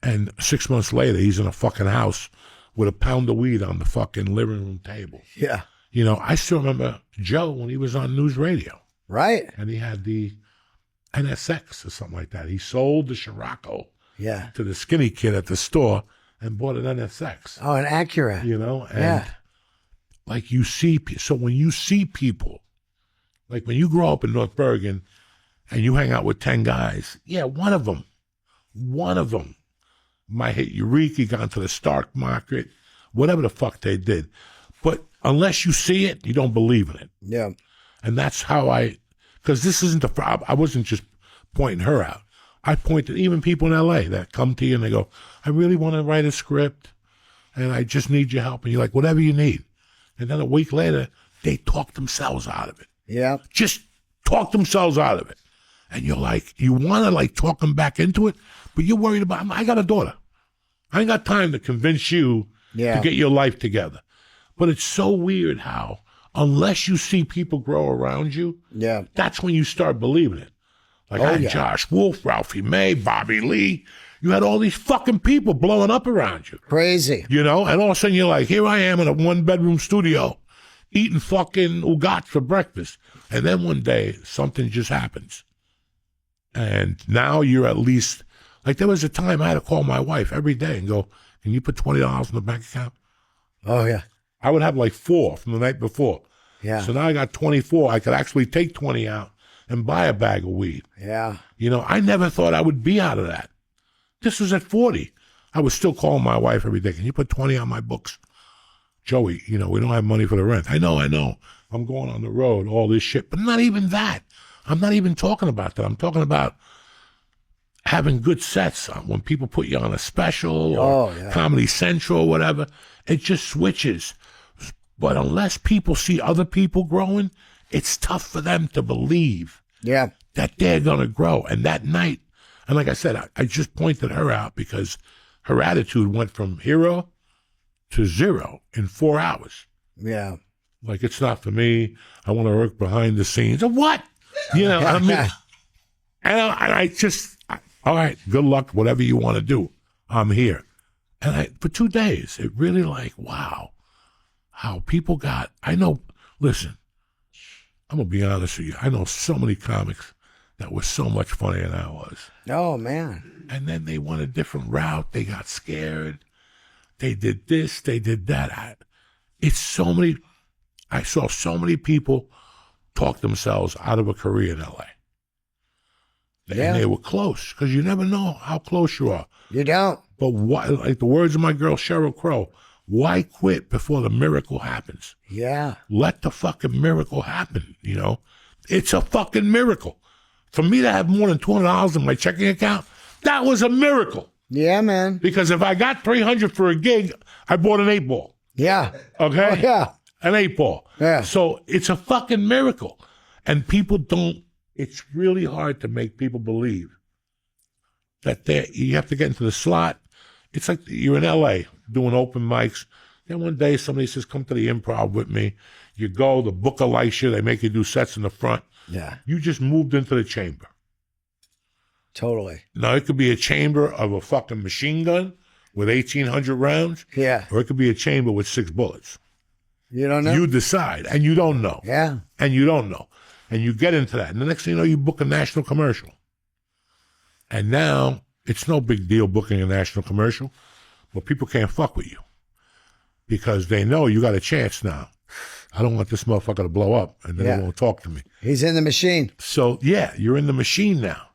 and 6 months later, he's in a fucking house with a pound of weed on the fucking living room table. Yeah. You know, I still remember Joe when he was on news radio, Right. and he had the NSX or something like that. He sold the Scirocco Yeah. to the skinny kid at the store and bought an NSX, Oh, an Acura. you know? And Yeah. like you see, so when you see people, like when you grow up in North Bergen and you hang out with 10 guys, yeah, one of them might hit Eureka, gone to the Stark Market, whatever the fuck they did. But unless you see it, you don't believe in it. Yeah. And that's how because this isn't the problem. I wasn't just pointing her out. I pointed even people in LA that come to you and they go, I really want to write a script and I just need your help. And you're like, whatever you need. And then a week later, they talk themselves out of it. Yeah. Just talk themselves out of it. And you're like, you want to like talk them back into it, but you're worried about, I got a daughter. I ain't got time to convince you Yeah. to get your life together. But it's so weird how, unless you see people grow around you, Yeah. that's when you start believing it. Like I had yeah. Josh Wolf, Ralphie May, Bobby Lee. You had all these fucking people blowing up around you, Crazy. you know? And all of a sudden you're like, here I am in a 1-bedroom studio eating fucking Ugats for breakfast. And then one day something just happens. And now you're at least, like there was a time I had to call my wife every day and go, can you put $20 in the bank account? Oh, yeah. I would have like 4 from the night before. Yeah. So now I got 24. I could actually take 20 out and buy a bag of weed. Yeah. You know, I never thought I would be out of that. This was at 40. I was still calling my wife every day. Can you put 20 on my books? Joey, you know, we don't have money for the rent. I know. I'm going on the road, all this shit. But not even that. I'm not even talking about that. I'm talking about having good sets when people put you on a special or Comedy Central or whatever. It just switches. But unless people see other people growing, it's tough for them to believe Yeah. that they're going to grow. And that night, and like I said, I just pointed her out because her attitude went from hero to 0 in 4 hours. Yeah. Like, it's not for me. I want to work behind the scenes. What? You know, I mean, And I just, all right, good luck, whatever you want to do. I'm here. And for 2 days, it really like, wow, how people got, I know, listen, I'm going to be honest with you. I know so many comics that were so much funnier than I was. Oh, man. And then they went a different route. They got scared. They did this. They did that. I saw so many people talk themselves out of a career in L.A. And they were close, because you never know how close you are. You don't. But why, like the words of my girl Sheryl Crow, why quit before the miracle happens? Yeah. Let the fucking miracle happen, you know? It's a fucking miracle. For me to have more than $200 in my checking account, that was a miracle. Yeah, man. Because if I got $300 for a gig, I bought an 8-ball. Yeah. Okay? Oh, yeah. An 8-ball. Yeah. So it's a fucking miracle. And people don't, it's really hard to make people believe that you have to get into the slot. It's like you're in LA doing open mics. Then one day somebody says, come to the Improv with me. You go, the booker likes you. They make you do sets in the front. Yeah. You just moved into the chamber. Totally. Now, it could be a chamber of a fucking machine gun with 1,800 rounds. Yeah. Or it could be a chamber with 6 bullets. You don't know? You decide, and you don't know. Yeah. And you don't know. And you get into that. And the next thing you know, you book a national commercial. And now, it's no big deal booking a national commercial, but people can't fuck with you because they know you got a chance now. I don't want this motherfucker to blow up, and then they won't talk to me. He's in the machine. So, yeah, you're in the machine now.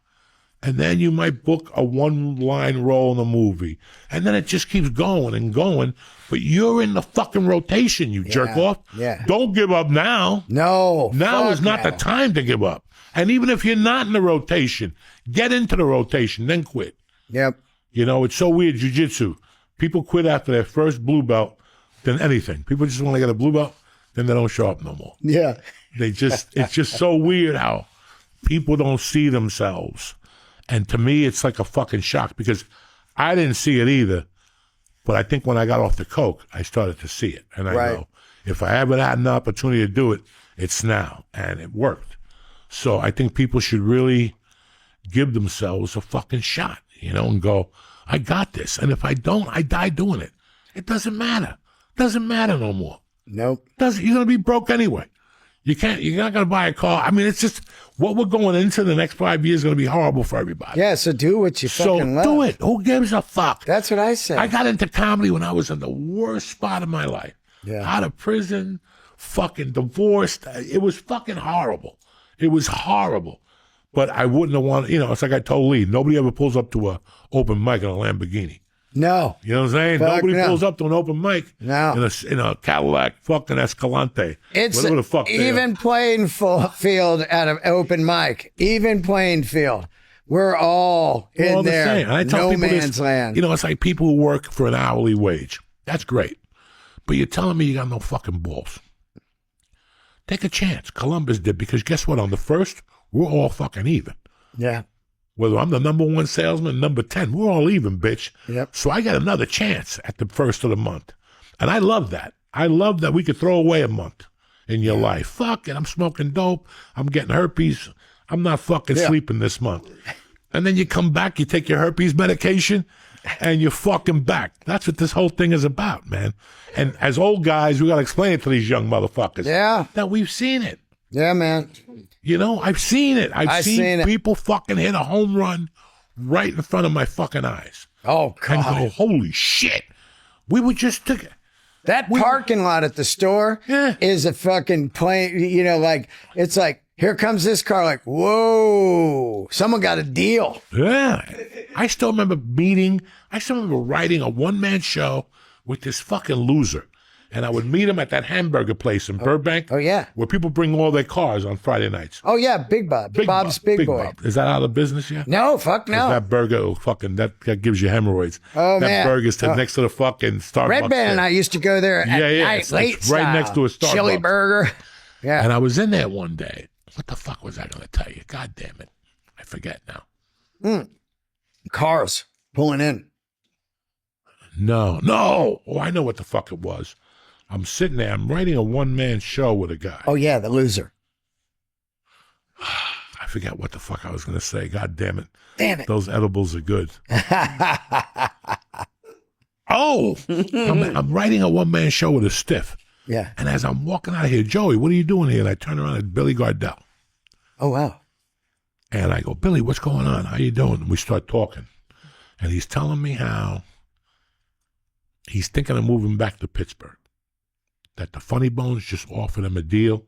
And then you might book a one-line role in a movie. And then it just keeps going and going. But you're in the fucking rotation, you jerk off. Yeah. Don't give up now. No. Now is not the time to give up. And even if you're not in the rotation, get into the rotation, then quit. Yep. You know, it's so weird, jiu-jitsu. People quit after their first blue belt than anything. People just want to get a blue belt, then they don't show up no more. Yeah. It's just so weird how people don't see themselves. And to me, it's like a fucking shock because I didn't see it either. But I think when I got off the coke, I started to see it. And I know if I ever had an opportunity to do it, it's now. And it worked. So I think people should really give themselves a fucking shot, you know, and go, I got this. And if I don't, I die doing it. It doesn't matter. Doesn't matter no more. Nope. You're going to be broke anyway. You're not going to buy a car. I mean, it's just what we're going into the next 5 years is going to be horrible for everybody. Yeah, so do what you fucking love. So do it. Who gives a fuck? That's what I say. I got into comedy when I was in the worst spot of my life. Yeah. Out of prison, fucking divorced. It was fucking horrible. It was horrible. But I wouldn't have wanted, you know, it's like I told Lee, nobody ever pulls up to a open mic in a Lamborghini. No. You know what I'm saying? Fuck Nobody no. pulls up to an open mic in a Cadillac fucking Escalante. It's whatever the fuck they are. even playing field at an open mic. Even playing field. We're all in the there. same. And I tell no people man's this, land. you know, it's like people who work for an hourly wage. That's great. But you're telling me you got no fucking balls. Take a chance. Columbus did, because guess what? On the first, we're all fucking even. Yeah. Whether I'm the number 1 salesman, number 10, we're all even, bitch. Yep. So I got another chance at the first of the month. And I love that. I love that we could throw away a month in your life. Fuck it, I'm smoking dope. I'm getting herpes. I'm not fucking sleeping this month. And then you come back, you take your herpes medication, and you're fucking back. That's what this whole thing is about, man. And as old guys, we got to explain it to these young motherfuckers. Yeah. That we've seen it. Yeah, man. You know, I've seen it. I've seen people fucking hit a home run right in front of my fucking eyes. Oh, God. And go, holy shit. We were just took That parking lot at the store is a fucking plane, you know, like, it's like, here comes this car, like, whoa, someone got a deal. Yeah. I still remember writing a one-man show with this fucking loser. And I would meet him at that hamburger place in Burbank. Oh, yeah. Where people bring all their cars on Friday nights. Oh, yeah, Big Bob. Bob's Big Boy. Bob. Is that out of business yet? No, fuck no. That burger, that gives you hemorrhoids. Oh, that man. burger's next to the fucking Starbucks. Red Band and I used to go there at night, It's late right style. next to a Starbucks. Chili burger. Yeah. And I was in there one day. What the fuck was I going to tell you? God damn it. I forget now. Cars pulling in. No. Oh, I know what the fuck it was. I'm sitting there. I'm writing a one-man show with a guy. Oh, yeah, the loser. I forget what the fuck I was going to say. God damn it. Damn it. Those edibles are good. Oh, I'm writing a one-man show with a stiff. Yeah. And as I'm walking out of here, Joey, what are you doing here? And I turn around at Billy Gardell. Oh, wow. And I go, Billy, what's going on? How you doing? And we start talking. And he's telling me how he's thinking of moving back to Pittsburgh. That the Funny Bones just offered him a deal.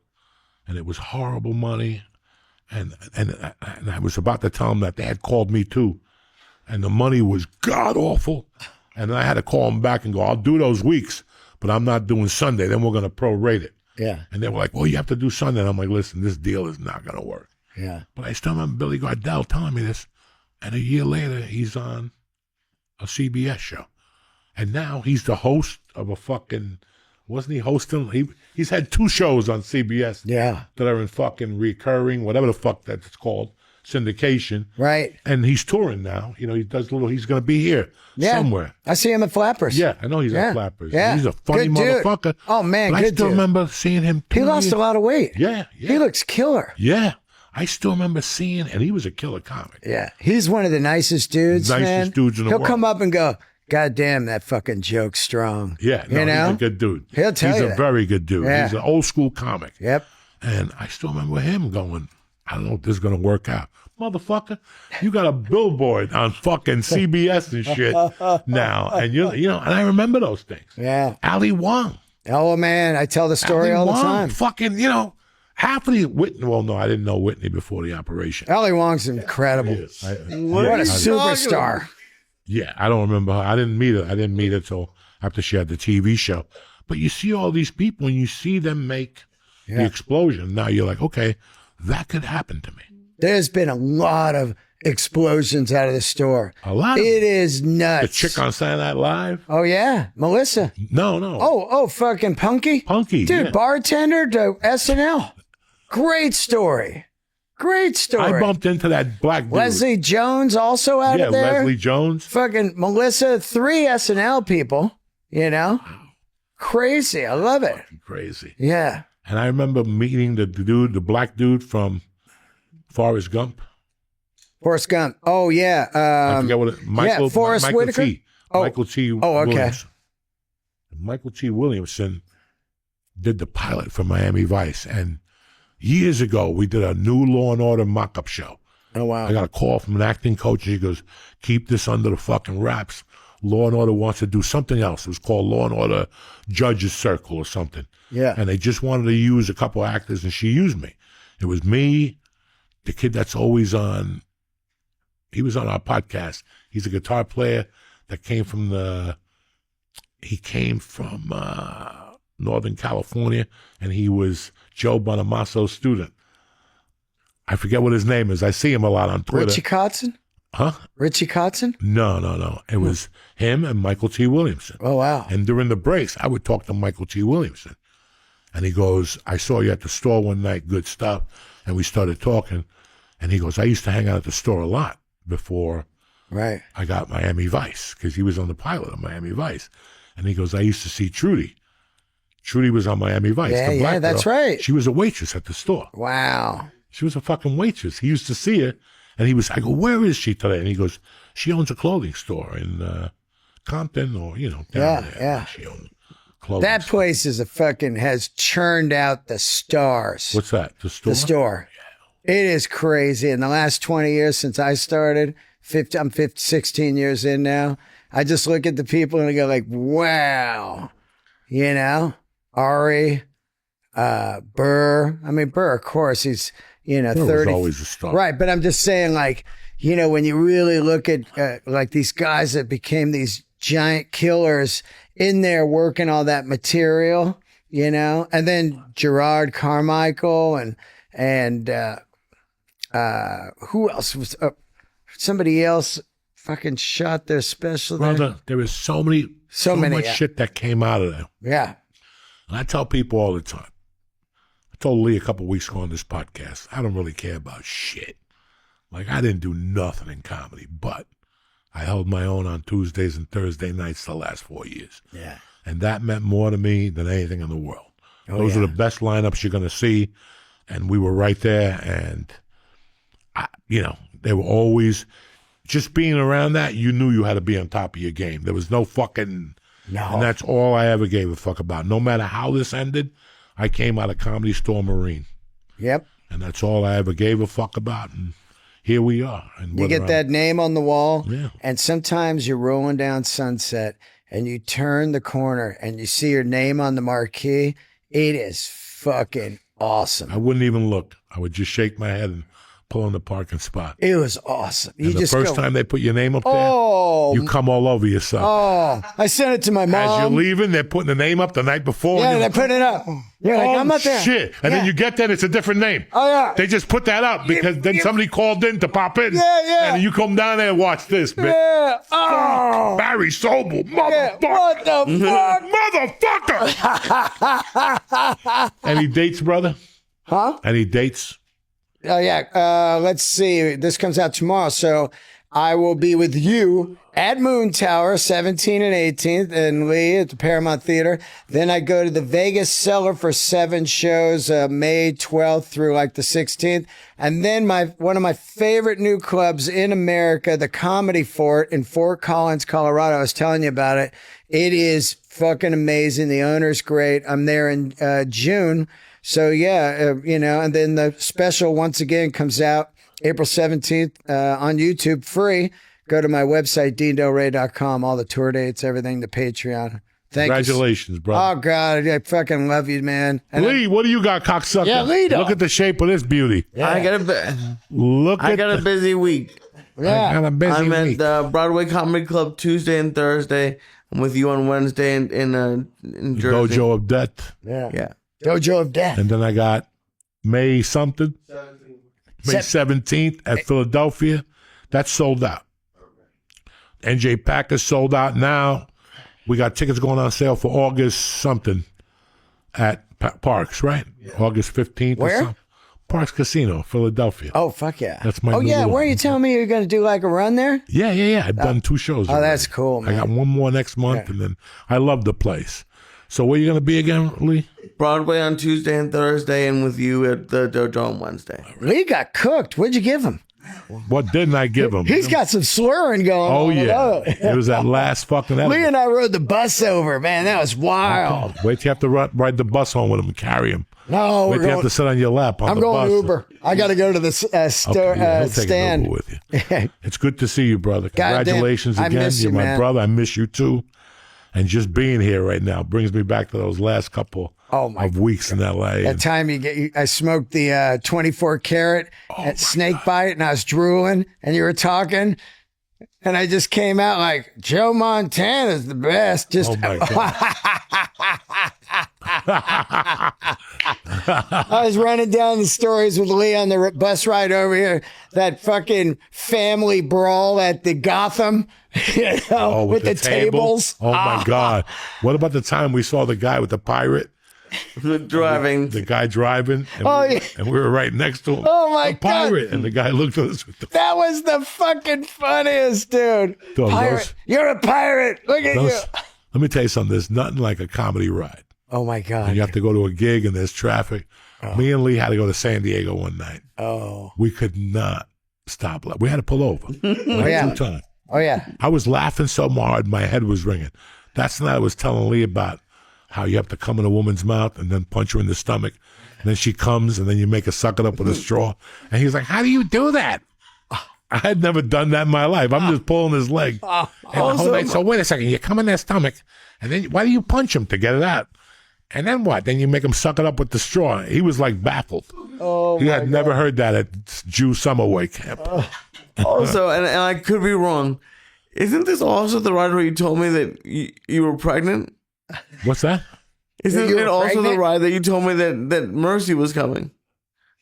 And it was horrible money. And I was about to tell him that they had called me too. And the money was god-awful. And I had to call him back and go, I'll do those weeks, but I'm not doing Sunday. Then we're going to prorate it. Yeah. And they were like, well, you have to do Sunday. And I'm like, listen, this deal is not going to work. Yeah. But I still remember Billy Gardell telling me this. And a year later, he's on a CBS show. And now he's the host of a fucking, wasn't he hosting? He's had 2 shows on CBS Yeah. that are in fucking recurring, whatever the fuck that's called, syndication. Right. And he's touring now. You know, he's going to be here somewhere. I see him at Flappers. Yeah, I know he's at Flappers. Yeah. He's a funny Good dude. motherfucker. Oh, man, but good I still dude. remember seeing him. He lost a lot of weight. Yeah. He looks killer. Yeah. I still remember seeing, and he was a killer comic. Yeah. He's one of the nicest dudes, Nicest dudes in the He'll world. come up and go, God damn, that fucking joke's strong. Yeah, no, you know? he's a good dude. He'll tell he's you a that. very good dude. Yeah. He's an old school comic. Yep. And I still remember him going, I don't know if this is going to work out. Motherfucker, you got a billboard on fucking CBS and shit now. And and I remember those things. Yeah. Ali Wong. Oh, man, I tell the story Ali all the Wong, time. Fucking, half of the Whitney, well, no, I didn't know Whitney before the operation. Ali Wong's incredible. What a superstar. Yeah, I don't remember her. I didn't meet her. I didn't meet her till after she had the TV show. But you see all these people and you see them make the explosion. Now you're like, okay, that could happen to me. There's been a lot of explosions out of the store. A lot. It is nuts. The chick on Saturday Night Live? Oh, yeah. Melissa. No. Oh, fucking Punky. Punky. Dude, yeah. bartender to SNL. Great story. Great story. I bumped into that black dude. Leslie Jones also out of there. Leslie Jones. Fucking Melissa, 3 SNL people, Crazy. I love it. Crazy. Yeah. And I remember meeting the black dude from Forrest Gump. Forrest Gump. Oh, yeah. I forget what Michael, Forrest Michael Whitaker? T. Oh. Michael T. Oh, okay. Williamson. Michael T. Williamson did the pilot for Miami Vice. And years ago, we did a new Law and Order mock-up show. Oh, wow. I got a call from an acting coach, and he goes, keep this under the fucking wraps. Law and Order wants to do something else. It was called Law and Order Judges Circle or something. Yeah. And they just wanted to use a couple actors, and she used me. It was me, the kid that's always on, he was on our podcast. He's a guitar player that came from Northern California, and he was Joe Bonamasso's student. I forget what his name is. I see him a lot on Twitter. Richie Kotzen? Huh? Richie Kotzen? No. It was him and Michael T. Williamson. Oh, wow. And during the breaks, I would talk to Michael T. Williamson. And he goes, I saw you at the store one night, good stuff. And we started talking. And he goes, I used to hang out at the store a lot before I got Miami Vice, because he was on the pilot of Miami Vice. And he goes, I used to see Trudy. Trudy was on Miami Vice. Yeah, the black that's girl. right. She was a waitress at the store. Wow. She was a fucking waitress. He used to see her. And I go, where is she today? And he goes, she owns a clothing store in Compton or, down there. Yeah. She owns clothing That store. place has churned out the stars. What's that? The store? The store. It is crazy. In the last 20 years since I started, I'm 16 years in now, I just look at the people and I go like, wow. Ari, Burr. I mean, Burr, of course, he's, Burr 30. was always a star. Right, but I'm just saying, like, when you really look at like these guys that became these giant killers in there working all that material, and then Gerard Carmichael and who else was somebody else fucking shot their special there. Brother, there was so much shit that came out of there. Yeah. And I tell people all the time. I told Lee a couple of weeks ago on this podcast, I don't really care about shit. Like, I didn't do nothing in comedy, but I held my own on Tuesdays and Thursday nights the last 4 years. Yeah. And that meant more to me than anything in the world. Those are the best lineups you're going to see. And we were right there. And they were always just being around that. You knew you had to be on top of your game. There was no fucking. No. And that's all I ever gave a fuck about. No matter how this ended, I came out of Comedy Store Marine. Yep. And that's all I ever gave a fuck about. And here we are. And You get that name on the wall, Yeah. and sometimes you're rolling down Sunset, and you turn the corner, and you see your name on the marquee. It is fucking awesome. I wouldn't even look. I would just shake my head and pull in the parking spot. It was awesome. You And the just first go, time they put your name up there, oh, you come all over yourself. oh, I sent it to my As you're mom. leaving, they're putting the name up the night before. Yeah, and they're putting it up. You're like, I'm not there. Shit. And then you get there, it's a different name. Oh, yeah. They just put that up because then somebody called in to pop in. Yeah, yeah. And you come down there and watch this, man. Yeah. Oh. Barry Sobel, Yeah. motherfucker. What the fuck? Motherfucker. Any dates, brother? Huh? Any dates? Oh, yeah. Let's see. This comes out tomorrow. So I will be with you at Moon Tower, 17th and 18th, and Lee at the Paramount Theater. Then I go to the Vegas Cellar for 7 shows, May 12th through like the 16th. And then one of my favorite new clubs in America, the Comedy Fort in Fort Collins, Colorado. I was telling you about it. It is fucking amazing. The owner's great. I'm there in June. So yeah, and then the special once again comes out April 17th on YouTube, free. Go to my website, DeanDelray.com, all the tour dates, everything, the Patreon. Thank Congratulations, you. brother. Oh, God, I fucking love you, man. And Lee, what do you got, cocksucker? Yeah, Lee, dog. Look at the shape of this beauty. I got a busy week. I got a busy I'm week. at the Broadway Comedy Club Tuesday and Thursday. I'm with you on Wednesday in Jersey. Dojo of Death. Yeah. Dojo of Death. And then I got May something. May 17th at Philadelphia. That's sold out. NJ Packers sold out now. We got tickets going on sale for August something at Parks, right? August 15th or Where? something. Parks Casino, Philadelphia. Oh, fuck yeah. That's my Oh, new yeah. little- Were you telling me you're going to do like a run there? Yeah. I've done 2 shows Oh, already. that's cool, man. I got one more next month, and then I love the place. So where you going to be again, Lee? Broadway on Tuesday and Thursday, and with you at the Dojo on Wednesday. Lee got cooked. What'd you give him? What didn't I give him? He's got some slurring going Oh, on. yeah. It was that last fucking Lee episode. and I rode the bus over, man. That was wild. Wait till you have to ride the bus home with him and carry him. No, Wait we're till you have going. to sit on your lap on I'm the going bus. Uber. I got to go to the Okay, yeah, he'll take stand. an Uber with you. It's good to see you, brother. Goddamn, Congratulations I again. miss You're you, my man. brother. I miss you too. And just being here right now brings me back to those last couple of weeks in LA. That time I smoked the 24 karat at snake bite, and I was drooling, and you were talking, and I just came out like Joe Montana's the best. Just Oh my God. I was running down the stories with Lee on the bus ride over here. That fucking family brawl at the Gotham, with the tables. Oh my God. What about the time we saw the guy with the pirate? Driving. The guy driving, and, Oh, we, yeah. and we were right next to him. Oh, my the pirate, and the guy looked at us with the That was the fucking funniest, dude. Dog, Pirate. those- You're a pirate. Look at you. Let me tell you something. There's nothing like a comedy ride. Oh, my God. You have to go to a gig and there's traffic. Me and Lee had to go to San Diego one night. Oh. We could not stop. We had to pull over. yeah. 2 times. Oh, yeah. I was laughing so hard, my head was ringing. That's the night I was telling Lee about how you have to come in a woman's mouth and then punch her in the stomach. And then she comes and then you make her suck it up with a straw. And he's like, how do you do that? I had never done that in my life. I'm just pulling his leg. And the whole night, so wait a second, you come in their stomach, and then why do you punch him to get it out? And then what? Then you make him suck it up with the straw. He was like baffled. Oh, He had never heard that at Jew summer weight camp. Also, and I could be wrong, isn't this also the ride where you told me that you were pregnant? What's that? Isn't You it were also pregnant? the ride that you told me that Mercy was coming?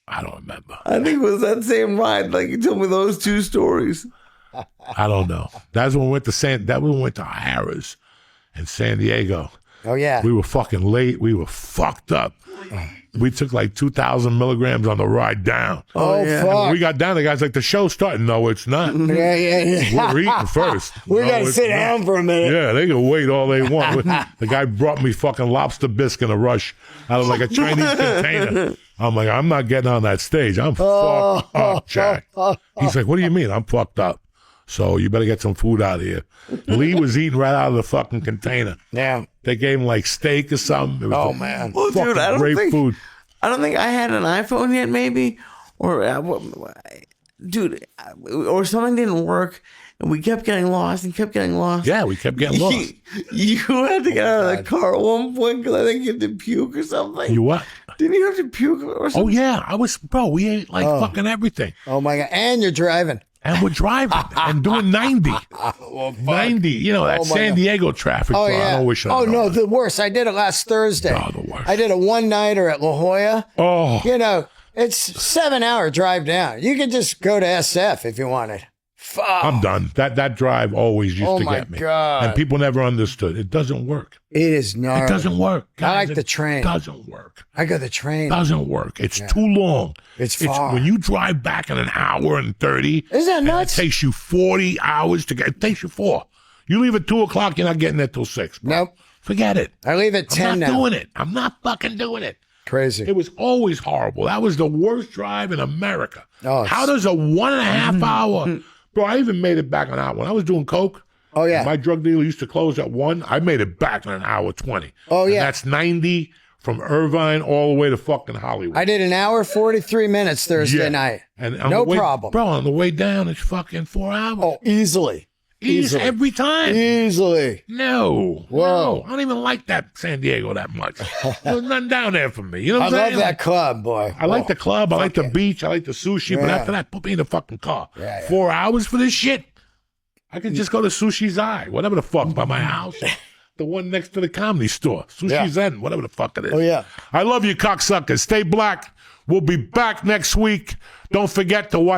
I don't remember. I think it was that same ride. Like you told me those 2 stories. I don't know. That's when we went to Harrah's in San Diego. Oh, yeah. We were fucking late. We were fucked up. We took like 2,000 milligrams on the ride down. Oh, yeah. fuck. When we got down, the guy's like, the show's starting. No, it's not. Yeah. We're eating first. We No, got to it's sit not. down for a minute. Yeah, they can wait all they want. The guy brought me fucking lobster bisque in a rush out of like a Chinese container. I'm like, I'm not getting on that stage. I'm fucked up, Jack. He's like, what do you mean? I'm fucked up. So you better get some food out of here. Lee was eating right out of the fucking container. Yeah. They gave him like steak or something. It was Man. Well, fucking dude, great food. I don't think I had an iPhone yet, maybe, or dude, or something didn't work, and we kept getting lost and kept getting lost. Yeah, we kept getting lost. You had to get out of the car at one point because I think you had to puke or something. You what? Didn't you have to puke or something? Oh, yeah. We ate like fucking everything. Oh, my God. And you're driving. And we're driving and doing 90. 90. You know, that Oh, my San God. Diego traffic. Oh, bro. I yeah. don't wish I Oh, know no, that. the worst. I did it last Thursday. Oh, the worst. I did a one-nighter at La Jolla. Oh, You know, it's 7-hour drive down. You could just go to SF if you wanted. Fuck. I'm done. That drive always used Oh, to my get me. God. And people never understood. It doesn't work. It is gnarly. It doesn't work. I like Guys, the it train. doesn't work. I go the train. Doesn't work. It's too long. It's far. When you drive back in an hour and 30. Isn't that and nuts? It takes you 40 hours to get. It takes you 4. You leave at 2 o'clock. You're not getting there till 6. Bro. Nope. Forget it. I leave at 10 I'm not now. doing it. I'm not fucking doing it. Crazy. It was always horrible. That was the worst drive in America. Oh, How does a 1.5 hour? Bro, I even made it back an hour. When I was doing coke, Oh, yeah. my drug dealer used to close at 1. I made it back in an hour 20. Oh, And yeah. that's 90 from Irvine all the way to fucking Hollywood. I did an hour, 43 minutes Thursday Yeah. night. And on No the way, problem. Bro, on the way down, it's fucking 4 hours. Oh, easily. Easy every time. Easily. No. Whoa. No. I don't even like that San Diego that much. There's nothing down there for me. You know I what I'm love saying? that club, boy. I like the club. I like the yeah. beach. I like the sushi. But Yeah. after that, put me in the fucking car. Yeah, yeah. 4 hours for this shit? I could just go to Sushi's Eye, whatever the fuck, by my house. The one next to the comedy store. Sushi's End, whatever the fuck it is. Oh, yeah. I love you, cocksuckers. Stay black. We'll be back next week. Don't forget to watch.